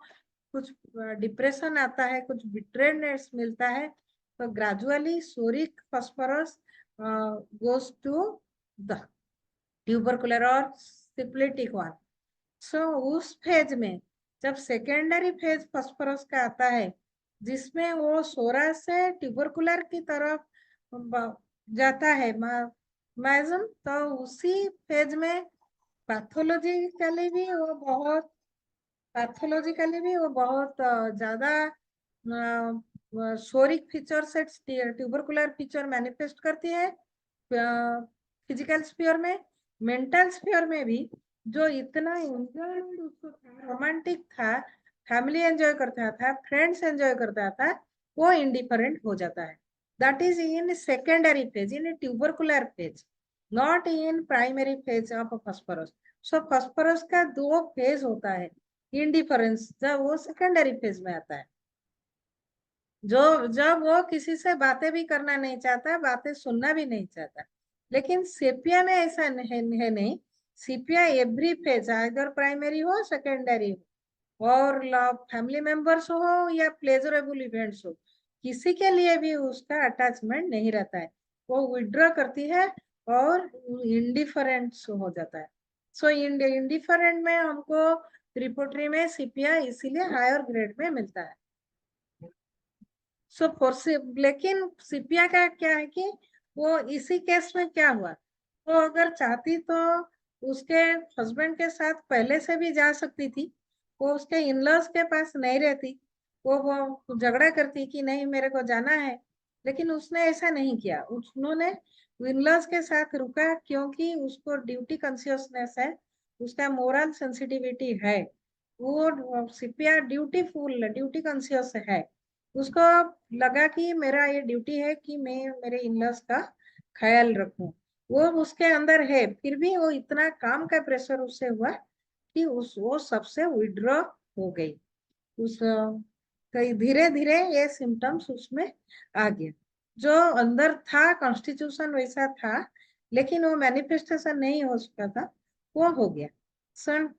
कुछ डिप्रेशन आता है, कुछ बिट्रेडनेस मिलता है, तो gradually psoric phosphorus goes to the tubercular और सिप्लिटिक वन। सो उस फेज में जब सेकेंडरी फेज फॉस्फोरस का आता है, जिसमें वो सोरा से ट्यूबरकुलर की तरफ जाता है मैजम, तो उसी फेज में पैथोलॉजिकली भी वो बहुत ज्यादा सोरिक फीचर से ट्यूबरकुलर फीचर मैनिफेस्ट करती है फिजिकल स्फीयर में। मेंटल स्फीयर में भी जो इतना एंजॉयमेंट उसको था, रोमांटिक था, फैमिली एंजॉय करता था, फ्रेंड्स एंजॉय करता था, वो इंडिफरेंट हो जाता है। That is in secondary phase, in tubercular phase, not in primary phase of phosphorus. So phosphorus का दो फेज होता है, इंडिफरेंस जब वो सेकेंडरी फेज में आता है, जब वो किसी से बातें भी करना नहीं चाहता, बातें सुनना भी नहीं चाहता। लेकिन सेपिया में ऐसा है नहीं। सेपिया एवरी फेज, अगर प्राइमरी हो सेकेंडरी हो, और फैमिली मेंबर्स हो या प्लेजरेबल इवेंट्स हो, किसी के लिए भी उसका अटैचमेंट नहीं रहता है, वो विड्रॉ करती है और इंडिफरेंट हो जाता है। सो इंडिफरेंट में हमको रिपोर्टरी में सीपिया इसीलिए हायर ग्रेड में मिलता है। सो लेकिन सीपिया का क्या है कि वो इसी केस में क्या हुआ, तो अगर चाहती तो उसके हस्बैंड के साथ पहले से भी जा सकती थी, वो उसके इनलॉज के पास नहीं रहती, वो झगड़ा करती कि नहीं मेरे को जाना है। लेकिन उसने ऐसा नहीं किया, उन्होंने इनलॉज के साथ रुका, क्योंकि उसको ड्यूटी कॉन्शियसनेस है, उसका मोरल सेंसिटिविटी है, वो सीपिया ड्यूटी कॉन्शियस है। उसको लगा कि मेरा ये ड्यूटी है कि मैं मेरे इनलॉज का ख्याल रखूं, वो उसके अंदर है। फिर भी वो इतना काम का प्रेशर उससे हुआ कि वो सबसे विड्रॉ हो गई। उस कई धीरे धीरे ये सिम्टम्स उसमें आ गया, जो अंदर था कॉन्स्टिट्यूशन वैसा था, लेकिन वो मैनिफेस्टेशन नहीं हो सका था, वो हो गया। सन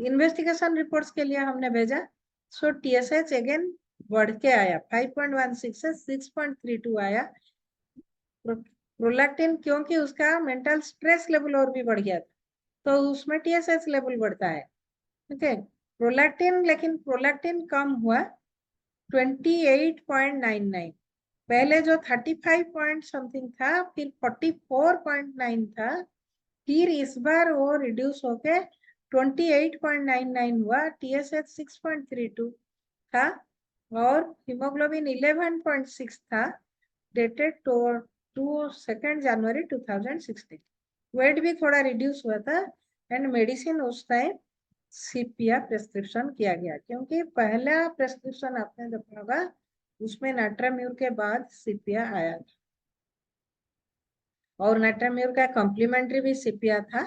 इन्वेस्टिगेशन रिपोर्ट्स के लिए हमने भेजा। सो टीएसएच अगेन बढ़ के आया, 5.16 से 6.32 आया। प्रोलैक्टिन, क्योंकि उसका मेंटल स्ट्रेस लेवल और भी बढ़ गया था, तो उसमें टीएसएच लेवल बढ़ता है। ठीक है, प्रोलैक्टिन, लेकिन प्रोलैक्टिन कम हुआ 28.99। पहले जो 35 पॉइंट समथिंग था, फिर 44.9 था, फिर इस बार वो रिड्यूस होके 28.99 हुआ। टीएसएच 6.32 था और हीमोग्लोबिन 11.6 था, डेटेड टू 2 जनवरी 2016। वेट भी थोड़ा रिड्यूस हुआ था एंड मेडिसिन उस टाइम सीपिया प्रेस्क्रिप्शन किया गया, क्योंकि पहला प्रेस्क्रिप्शन आपने देखा होगा उसमें नाट्राम्यूर के बाद सीपिया आया था, और नाट्राम्यूर का कॉम्प्लीमेंट्री भी सीपिया था,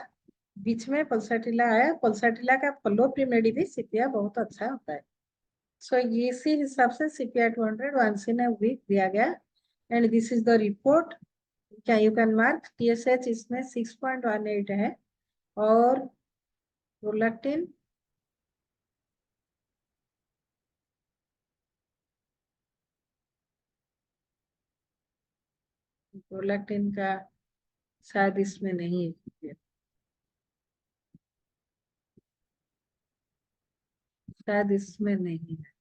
बीच में पल्साटिला आया। पल्साटिला का फॉलोप्रीमेडी भी सीपिया बहुत अच्छा होता है। सो इसी हिसाब से सीपिया 200 once in a week दिया गया, and this is the report. क्या यू कैन मार्क टीएसएच इसमें 6.18 है, और प्रोलैक्टिन का शायद इसमें नहीं है, शायद इसमें नहीं है,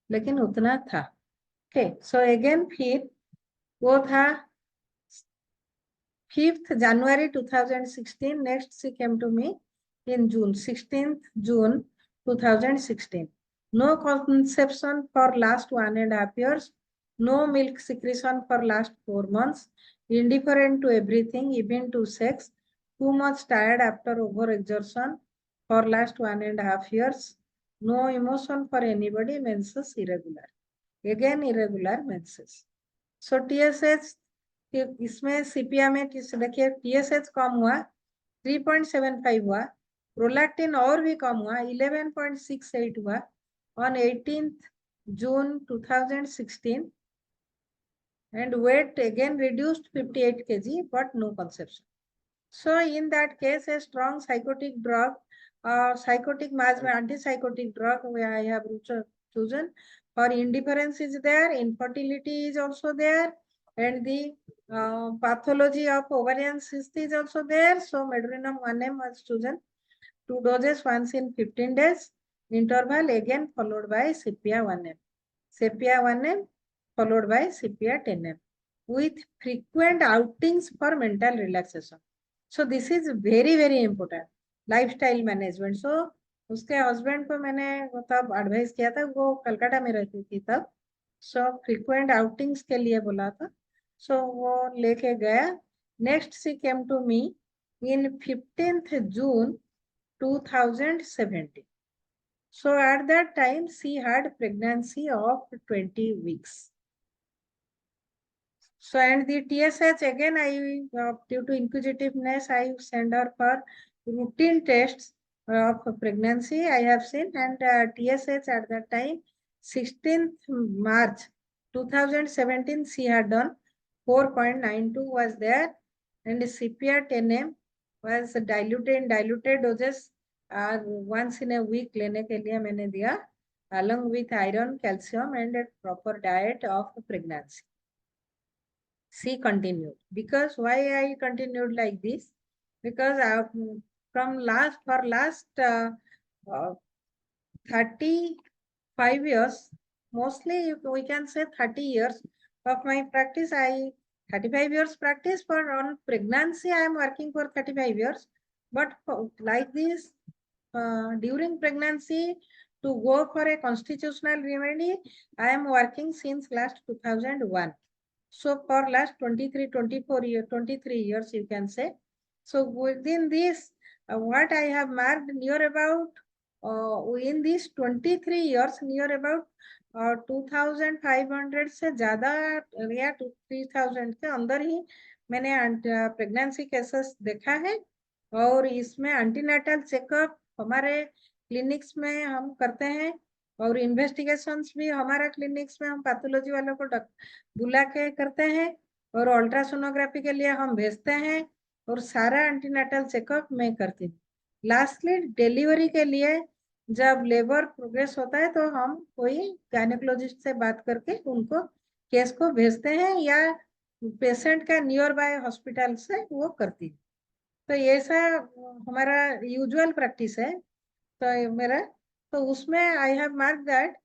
लेकिन उतना था। ओके, सो अगेन फिर वो था 5th January 2016. Next she came to me in June, 16th June 2016. No conception for last 1.5 years, no milk secretion for last 4 months, indifferent to everything, even to sex, too much tired after overexertion for last 1.5 years, no emotion for anybody, menses irregular. Again irregular menses. So TSH इसमें सीपिया में देखिए TSH कम हुआ, 3.75 हुआ, prolactin और भी कम हुआ, 11.68 हुआ on 18th June 2016, and weight again reduced 58 kg but no conception. So in that case a strong psychotic drug psychotic miasma, antipsychotic drug I have chosen. For indifference is there, infertility is also there, and the pathology of ovarian cyst is also there. So medurinum 1m was chosen. 2 doses, once in 15 days interval, again followed by Sepia 1m. Sepia 1m followed by Sepia 10m with frequent outings for mental relaxation. So this is very, very important. Lifestyle management. So उसके husband को मैंने तब advice किया था, वो कलकत्ता में रहती थी तब. सो फ्रीक्वेंट आउटिंग्स के लिए बोला था. सो वो लेके गया. Next she came to me in 15th June 2017. So at that time she had pregnancy of 20 weeks. So and the TSH again, due to inquisitiveness, I send her for routine tests of pregnancy. I have seen, and TSH at that time 16th March 2017 she had done 4.92 was there, and CPR 10m was diluted doses once in a week लेने के लिए मैंने दिया, along with iron, calcium and a proper diet of pregnancy. She continued. Because why I continued like this? Because from last 35 years, mostly we can say 30 years of my practice, 35 years practice, for on pregnancy I am working for 35 years. But like this, during pregnancy, to go for a constitutional remedy, I am working since last 2001. So for last 23 years, you can say. So within this, what I have marked near about, in these 23 years, near about 2500 से ज़्यादा या 3000 के अंदर ही मैंने pregnancy cases देखा है. और इसमें एंटीनेटल चेकअप हमारे क्लिनिक्स में हम करते हैं, और इन्वेस्टिगेशंस भी हमारा क्लिनिक्स में हम पैथोलॉजी वालों को बुला के करते हैं, और अल्ट्रासोनोग्राफी के लिए हम भेजते हैं, और सारा एंटीनेटल चेकअप मैं करती हूँ. लास्टली डिलीवरी के लिए जब लेबर प्रोग्रेस होता है तो हम कोई गायनेकोलॉजिस्ट से बात करके उनको केस को भेजते हैं, या पेशेंट का नियर बाय हॉस्पिटल से वो करती है. तो ऐसा हमारा यूजुअल प्रैक्टिस है. तो मेरा, तो उसमें आई हैव मार्क दैट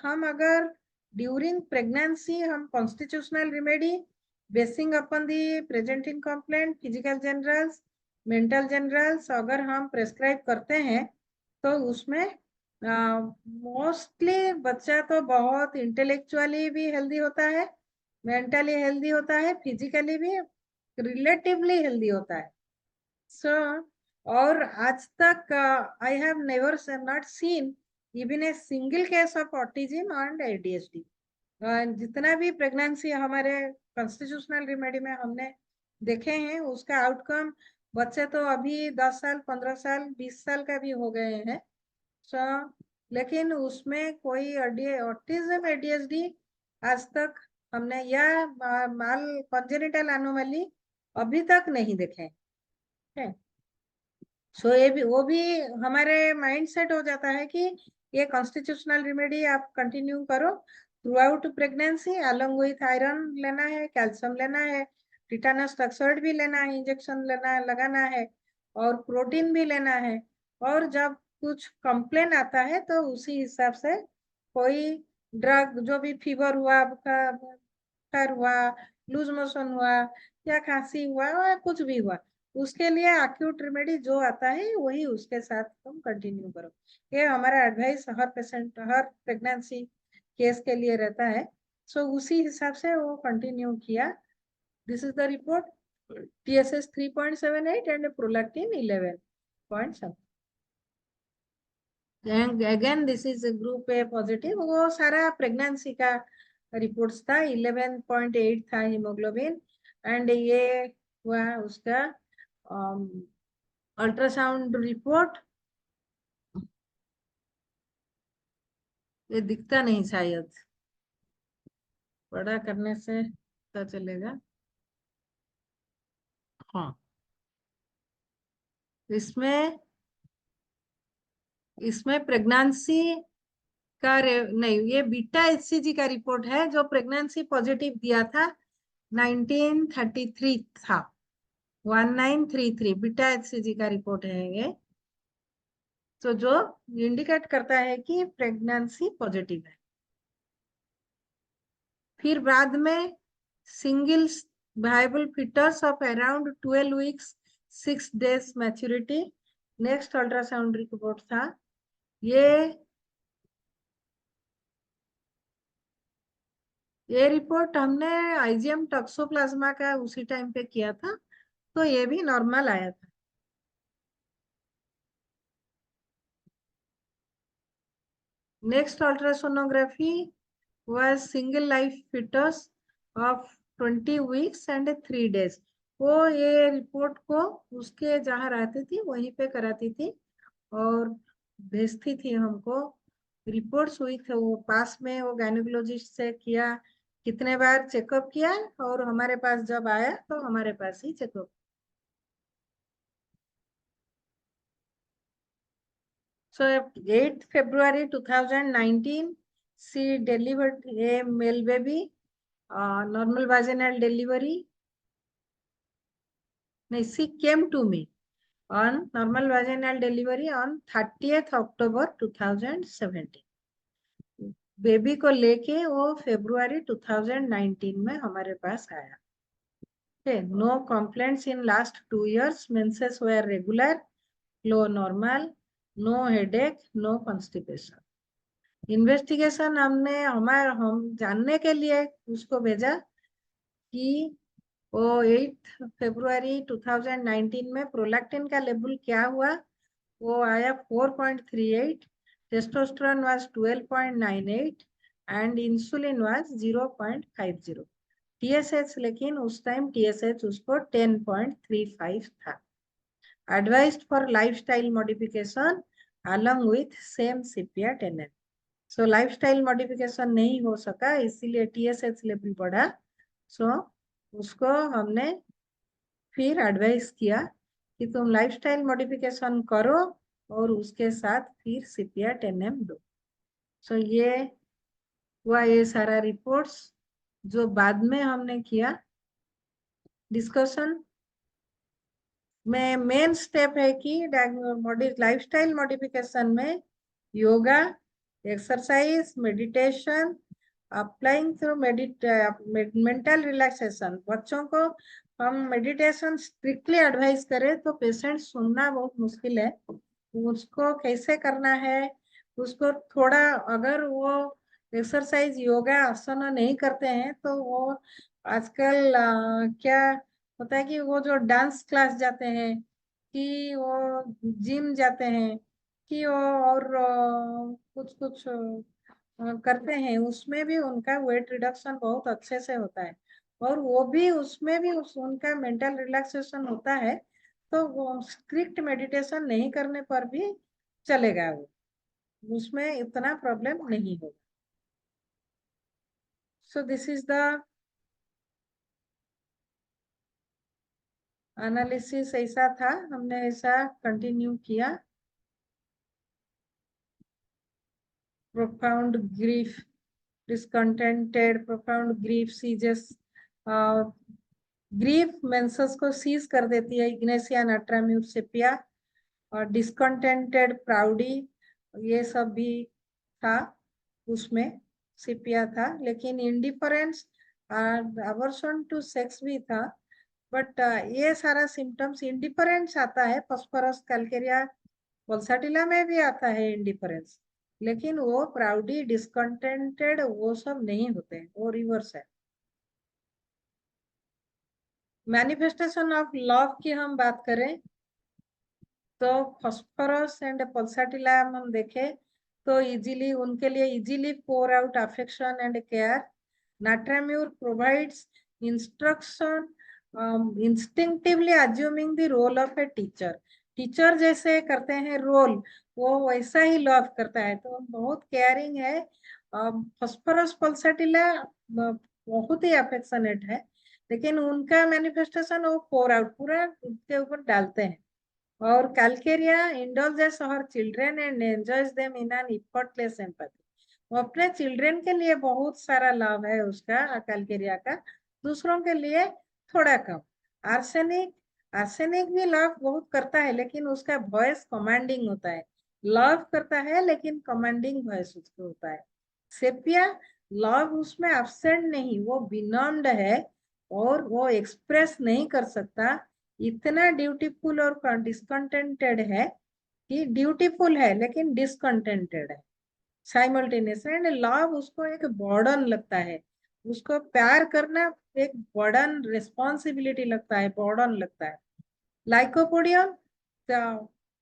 हम अगर ड्यूरिंग प्रेगनेंसी हम constitutional remedy basing upon the presenting complaint, physical generals, mental generals अगर हम प्रेस्क्राइब करते हैं, तो उसमें मोस्टली बच्चा तो बहुत इंटेलेक्चुअली भी हेल्दी होता है, मेंटली हेल्दी होता है, फिजिकली भी रिलेटिवली हेल्दी होता है. सो और आज तक I have never not seen even a single case of autism and ADHD. जितना भी प्रेगनेंसी हमारे कॉन्स्टिट्यूशनल रेमेडी में हमने देखे हैं, उसका आउटकम बच्चे तो अभी 10 साल 15 साल 20 साल का भी हो गए हैं. सो लेकिन उसमें कोई ऑटिज्म ADHD आज तक हमने, या माल कॉन्जेनिटल एनोमली अभी तक नहीं देखे. सो ये भी, वो भी हमारे माइंड सेट हो जाता है कि ये कॉन्स्टिट्यूशनल रेमेडी आप कंटिन्यू करो through out pregnancy. Along with iron लेना है, कैल्शियम लेना है, टिटानस टॉक्साइड भी लेना है, इंजेक्शन लेना लगाना है, और प्रोटीन भी लेना है. और जब कुछ कंप्लेन आता है तो उसी हिसाब से कोई ड्रग, जो भी फीवर हुआ, बुखार हुआ, लूज मोशन हुआ, या खांसी हुआ, या कुछ भी हुआ, उसके लिए एक्यूट रेमेडी जो आता है वही उसके साथ तुम कंटिन्यू करो. ये हमारा एडवाइस हर पेशेंट, हर प्रेगनेंसी केस के लिए रहता है. सो उसी हिसाब से वो कंटिन्यू किया. This is the report. TSH 3.78 and prolactin 11.7. Again this is group A positive. वो सारा प्रेगनेंसी का रिपोर्ट्स था. 11.8 था हीमोग्लोबिन, एंड ये हुआ उसका अल्ट्रासाउंड रिपोर्ट. ये दिखता नहीं, शायद बड़ा करने से पता चलेगा. हाँ, इसमें इसमें प्रेगनेंसी का नहीं, ये बीटा एचसीजी का रिपोर्ट है जो प्रेगनेंसी पॉजिटिव दिया था 1933 था। 1933 बीटा एचसीजी का रिपोर्ट है ये, तो जो इंडिकेट करता है कि प्रेगनेंसी पॉजिटिव है। फिर बाद में single viable foetus of around 12 weeks 6 days maturity, next ultrasound report था। ये रिपोर्ट हमने आईजीएम टॉक्सोप्लाज्मा का उसी टाइम पे किया था, तो ये भी नॉर्मल आया था। Next ultrasonography was single life fetus of 20 weeks and 3 days। वो ये रिपोर्ट को उसके जहाँ रहती थी वहीं पे कराती थी और भेजती थी हमको। रिपोर्ट्स हुई थे वो पास में, वो गायनेकोलॉजिस्ट से किया, कितने बार चेकअप किया और हमारे पास जब आया तो हमारे पास ही checkup. So 8th February 2019 she delivered a male baby, normal vaginal delivery। she came to me on normal vaginal delivery on 30th October 2017। Baby को लेके वो February 2019 में हमारे पास आया। No complaints in last 2 years, menses were regular, flow normal, no headache, no constipation। Investigation हम जानने के लिए उसको भेजा कि वो 8 फरवरी 2019 में प्रोलैक्टिन का लेवल क्या हुआ। वो आया 4.38, testosterone was 12.98 and insulin was 0.50। TSH लेकिन उस टाइम टीएसएच उसको 10.35 था। Advised for lifestyle modification along with same CPR 10N। So lifestyle modification नहीं हो सका इसीलिए टीएसएच लेवल बढ़ा। सो उसको हमने फिर एडवाइस किया कि तुम लाइफस्टाइल मॉडिफिकेशन करो और उसके साथ फिर CPR 10M दो। सो ये हुआ ये सारा रिपोर्ट्स जो बाद में हमने किया। डिस्कशन में मेन स्टेप है कि लाइफस्टाइल मॉडिफिकेशन में yoga, exercise, meditation, applying through mental relaxation. बच्चों को हम मेडिटेशन स्ट्रिक्टली एडवाइस करें तो पेशेंट सुनना बहुत मुश्किल है। उसको कैसे करना है, उसको थोड़ा अगर वो एक्सरसाइज योगा आसन नहीं करते हैं तो वो आजकल क्या होता है कि वो जो डांस क्लास जाते हैं कि वो जिम जाते हैं कि वो और कुछ कुछ करते हैं, उसमें भी उनका वेट रिडक्शन बहुत अच्छे से होता है और वो भी उसमें भी उनका मेंटल रिलैक्सेशन होता है। तो वो स्ट्रिक्ट मेडिटेशन नहीं करने पर भी चलेगा, वो उसमें इतना प्रॉब्लम नहीं होगा। So this is the analysis. ऐसा था, हमने ऐसा कंटिन्यू किया। profound grief, discontented, profound grief seizes। Grief menses को सीज कर देती है, इग्नेसिया नाट्राम्यूर सेपिया। और डिस्कंटेंटेड प्राउडी ये सब भी था उसमें, सेपिया था। लेकिन इंडिफरेंस, अवर्सन टू सेक्स भी था। बट ये सारा सिम्टम्स इंडिफरेंस आता है, फॉस्फोरस कैल्केरिया पल्साटिला में भी आता है इंडिफरेंस, लेकिन वो प्राउडी डिस्कंटेंटेड वो सब नहीं होते हैं, वो रिवर्स है। मैनिफेस्टेशन ऑफ लव की हम बात करें तो फॉस्फोरस एंड पल्साटिला हम देखें तो इजीली उनके लिए easily pour out affection and care. Natrum mur provides instruction, instinctively assuming the role of a teacher. Teacher जैसे करते हैं रोल, वो वैसा ही लव करता है, तो बहुत केयरिंग है। फॉस्फोरस पल्साटिला बहुत ही अफेक्शनेट है, लेकिन उनका मैनिफेस्टेशन वो पोर आउट पूरा उसके ऊपर डालते हैं। और Calcarea indulges her children and enjoys them in an effortless empathy. वो अपने चिल्ड्रेन के लिए बहुत सारा लव है उसका, कैलकेरिया का, दूसरों के लिए थोड़ा कम। आर्सेनिक, आर्सेनिक भी लव बहुत करता है, लेकिन उसका वॉइस कमांडिंग होता है। लव करता है लेकिन कमांडिंग वॉइस उसको होता है। सेपिया, लव उसमें एब्सेंट नहीं, वो बिनम्ड है और वो एक्सप्रेस नहीं कर सकता। इतना ड्यूटीफुल और डिसकंटेंटेड है कि ड्यूटीफुल है लेकिन डिसकंटेंटेड है साइमल्टेनियस। एंड लव उसको एक बर्डन लगता है, उसको प्यार करना एक बर्डन, रिस्पॉन्सिबिलिटी लगता है, बर्डन लगता है। लाइकोपोडियम,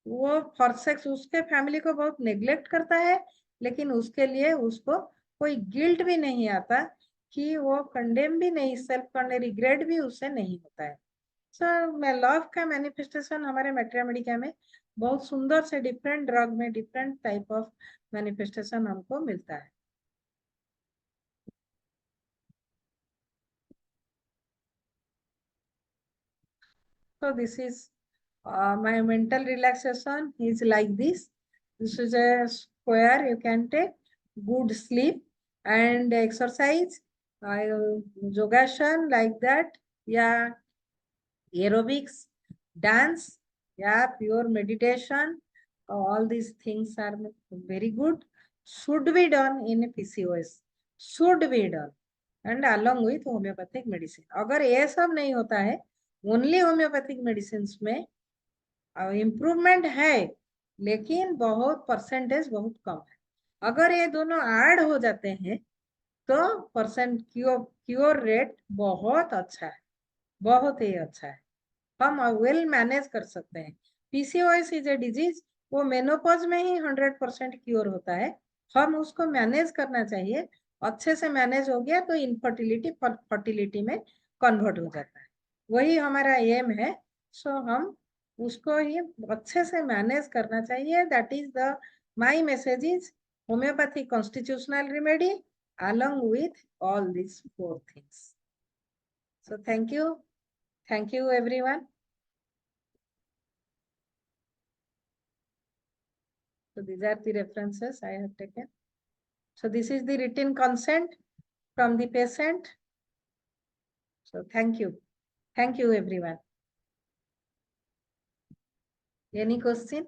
वो फॉरसेक्स उसके फैमिली को बहुत नेग्लेक्ट करता है, लेकिन उसके लिए उसको कोई गिल्ट भी नहीं आता कि वो कंडेम भी नहीं, सेल्फ रिग्रेट भी उससे नहीं होता है। सो लव का मैनिफेस्टेशन हमारे मैट्रिया में बहुत सुंदर से डिफरेंट ड्रग में डिफरेंट टाइप ऑफ मैनिफेस्टेशन हमको मिलता है। So this is my mental relaxation is like this. This is a square you can take, good sleep and exercise, yogasana like that, yeah, aerobics, dance, yeah, pure meditation. All these things are very good. Should be done in PCOS. Should be done. And along with homeopathic medicine. अगर ये सब नहीं होता है, only homeopathic medicine में improvement है, लेकिन बहुत परसेंटेज बहुत कम है। अगर ये दोनों ऐड हो जाते हैं तो क्योर रेट बहुत अच्छा है, बहुत ही अच्छा है। हम वेल मैनेज कर सकते हैं। पीसीओएस इज ए डिजीज, वो मेनोपॉज में ही 100% क्योर होता है। हम उसको मैनेज करना चाहिए, अच्छे से मैनेज हो गया तो इनफर्टिलिटी फर्टिलिटी में कन्वर्ट हो जाता है, वही हमारा एम है। सो हम उसको ही अच्छे से मैनेज करना चाहिए। That is the my message is homeopathy constitutional remedy along with all these 4 things. So thank you everyone. So these are the references I have taken. So this is the written consent from the patient. So thank you everyone. Any question?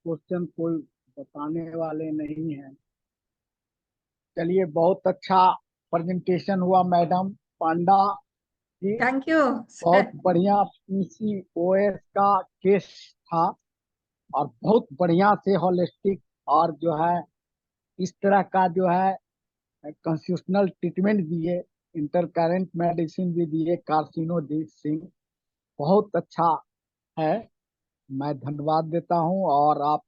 Question कोई बताने वाले नहीं है। चलिए, बहुत अच्छा presentation हुआ madam Panda ji. Thank you. बहुत बढ़िया पीसीओएस का केस था और बहुत बढ़िया से होलिस्टिक और जो है इस तरह का जो है कॉन्स्टिट्यूशनल ट्रीटमेंट दिए, इंटरकरेंट मेडिसिन भी दिए, कार्सिनोजीन सिंह बहुत अच्छा है। मैं धन्यवाद देता हूं और आप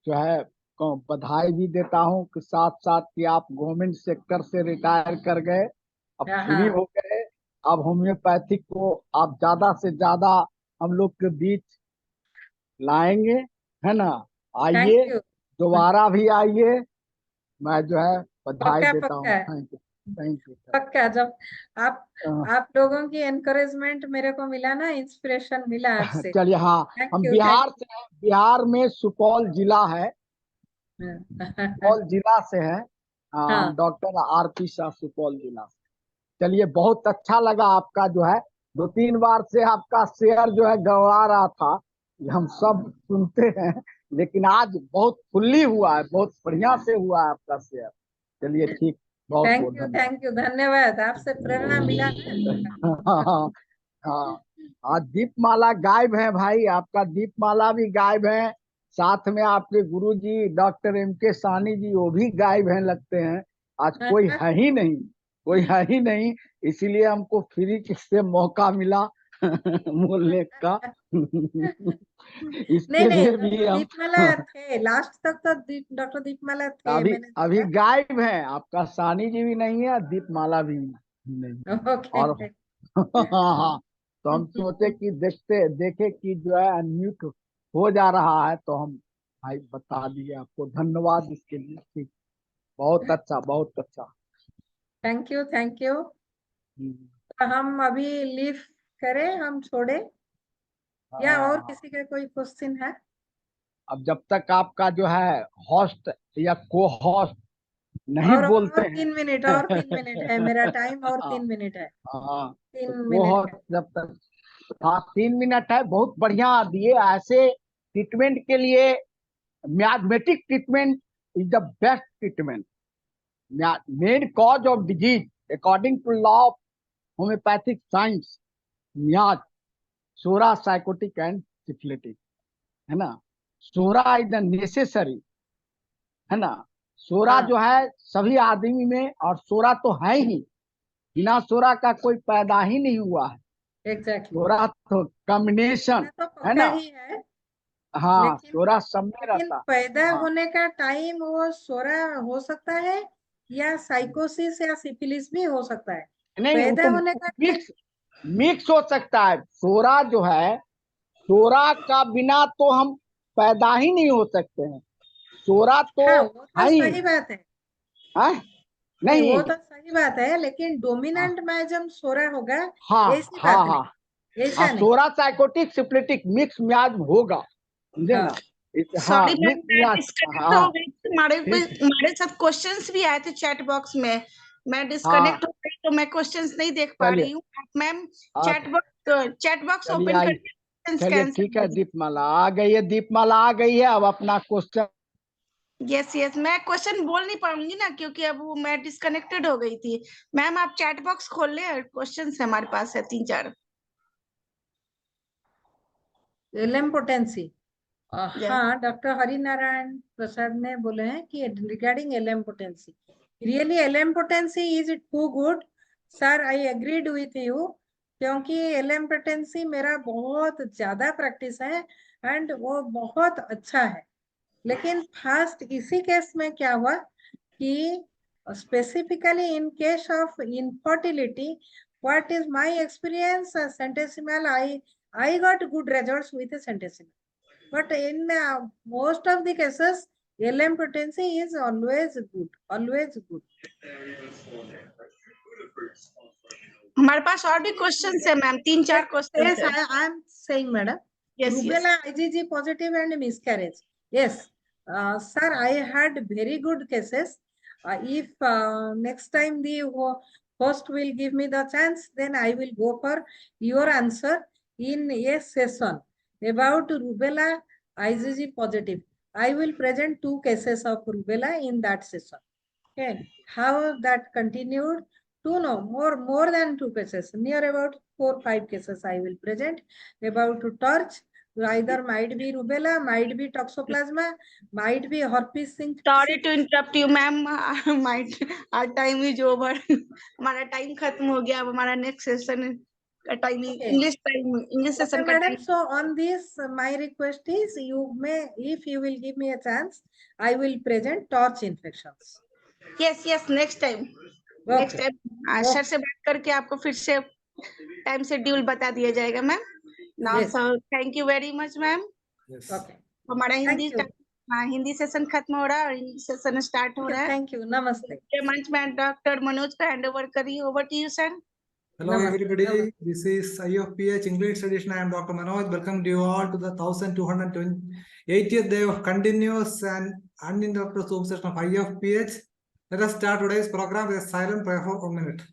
जो है बधाई भी देता हूं कि साथ साथ कि आप गवर्नमेंट सेक्टर से रिटायर कर गए, अब फ्री हो गए। अब होम्योपैथिक को आप ज्यादा से ज्यादा हम लोग के बीच लाएंगे, है ना। Thank आइए, you. दोबारा भी आइए। मैं जो है बधाई पक्का देता हूँ। पक्का थैंक यू, थैंक यू। पक्का। जब आप लोगों की एनकरेजमेंट मेरे को मिला ना, इंस्पिरेशन मिला आपसे। चलिए, हाँ, थैंक हम यू बिहार थैंक से हैं, बिहार में सुपौल जिला है, यू। सुपौल जिला से है। हम हाँ डॉक्टर आरपी शाह, सुपौल जिला से। चलिए, बहुत अच्छा लगा आपका जो है 2-3 बार से आपका शेयर जो है गड़बड़ा रहा था, ये हम सब सुनते हैं, लेकिन आज बहुत फुल्ली हुआ है, बहुत बढ़िया से हुआ है आपका शेयर। चलिए, ठीक, बहुत बहुत धन्यवाद। थैंक यू धन्यवाद। आपसे प्रेरणा मिला ना। हाँ, हाँ। आज दीपमाला गायब है भाई, आपका दीपमाला भी गायब है, साथ में आपके गुरुजी डॉक्टर एम.के. साहनी जी वो भी गायब हैं लगते हैं। आज कोई है ही नहीं, कोई है ही नहीं, इसीलिए हमको फ्री से मौका मिला बोलने का। नहीं इसके नहीं, लिए भी डॉक्टर हम दीपमाला थे लास्ट तक तो, डॉक्टर दीपमाला थे, अभी मैंने अभी देखा। गायब हैं, आपका साहनी जी भी नहीं है, दीपमाला भी नहीं। ओके। और हाँ, हाँ, तो हम सोचे कि देखे कि जो है अनम्यूट हो जा रहा है, तो हम भाई बता दिए आपको। धन्यवाद इसके लिए। ठीक, बहुत अच्छा, बहुत अच्छा। Thank you, thank you. तो हम अभी लीव करें, हम छोड़े, या और किसी का कोई क्वेश्चन है? अब जब तक आपका जो है होस्ट या को होस्ट नहीं बोलते और हैं 3 मिनट, और 3 मिनट है मेरा टाइम, और 3 मिनट है, हाँ, 3 तो को मिनट होस्ट है। जब तक, हाँ 3 मिनट है, बहुत बढ़िया दिए। ऐसे ट्रीटमेंट के लिए miasmatic treatment is the best treatment. Main cause of disease according to law of homeopathic science, miasm, psora, sycotic and syphilitic, है ना। सोरा इज द नेसेसरी, है ना। सोरा हाँ, जो है सभी आदमी में, और सोरा तो है ही, बिना सोरा का कोई पैदा ही नहीं हुआ है। एग्जैक्टली। सोरा तो कॉम्बिनेशन, तो है पक्का ना। ही है, हाँ, लेकिन सोरा सब में लेकिन रहता। पैदा हाँ, होने का टाइम वो सोरा हो सकता है, या साइकोसिस या सिफिलिस भी हो सकता है। नहीं वो पैदा तो होने का टाइम, मिक्स हो सकता है। सोरा जो है, सोरा का बिना तो हम पैदा ही नहीं हो सकते हैं। सोरा तो हाँ वो तो है ही, सही बात है। है नहीं, वो नहीं। तो सही बात है, लेकिन हाँ डोमिनेंट में जब सोरा होगा, हाँ ऐसी हाँ बात हाँ नहीं, हाँ, ऐसा नहीं। सोरा साइकोटिक सिप्लिटिक मिक्स म्याज होगा, समझे हाँ, ना। हाँ, सॉरी मैम, मिक्स मैं म्याज। डिस्कनेक्ट हो हाँ गई थी। ठीक। हमारे साथ क्वेश्चंस भी आए थे चैट बॉक्स में, मैं हाँ डिस्कनेक्ट हो गई तो मैं क्वेश्चंस नहीं देख पा चलिए। रही हूँ। मैम हाँ, चैट बॉक्स चलिए ओपन आई, करके क्वेश्चंस का चलिए आंसर ठीक है। दीजिए। दीपमाला आ गई है, दीपमाला आ गई है। अब अपना क्वेश्चन। यस यस, मैं क्वेश्चन बोल नहीं पाऊंगी ना, क्योंकि अब वो मैं डिस्कनेक्टेड हो गई थी। मैम आप चैट बॉक्स खोल ले, क्वेश्चंस हमारे पास है 3-4। एलेम्पोटेंसी। यस हाँ, डॉक्टर हरिनारायण प्रसाद ने बोले हैं कि regarding LM potency, really LM potency is too good sir, I agreed with you, क्योंकि एलेम्पोटेंसी मेरा बहुत ज्यादा प्रैक्टिस है एंड वो बहुत अच्छा है। लेकिन फर्स्ट इसी केस में क्या हुआ कि specifically in case of infertility, what is my experience, centesimal, I got good results with centesimal, but in most of the cases elempotency is always good, always good. हमारे पास और भी क्वेश्चंस है ma'am, 3-4 questions Yes, है। I am saying, madam. Yes yes. Rubella IgG positive and miscarriage. Yes, sir, I had very good cases. If next time the host will give me the chance, then I will go for your answer in a session about rubella IgG positive. I will present 2 cases of rubella in that session. Okay, how that continued? More than 2 cases, near about 4-5 cases I will present about torch. Either might be rubella, might be toxoplasma, might be herpes sorry simplex. To interrupt you ma'am, our time is over। हमारा time खत्म हो गया। अब हमारा next session का timing, Okay. English Okay, session का madam. Time. So on this, my request is you may, if you will give me a chance, I will present torch infections. Yes yes, next time Okay. Sir से बात करके आपको फिर से time schedule बता दिया जाएगा ma'am. Now Yes. Sir, thank you very much ma'am. Okay. हमारा Thank you. हिंदी सेशन खत्म हो रहा है और इंग्लिश सेशन स्टार्ट हो रहा है। Thank you. Namaste. मंच में डॉक्टर मनोज का हैंड ओवर करिए। Over to you sir. Hello everybody, this is IFPH English edition. I am Dr. Manoj. Welcome you all to the 1280th day of continuous and uninterrupted Zoom session of IFPH. Let us start today's program with a silent prayer for 1 minute.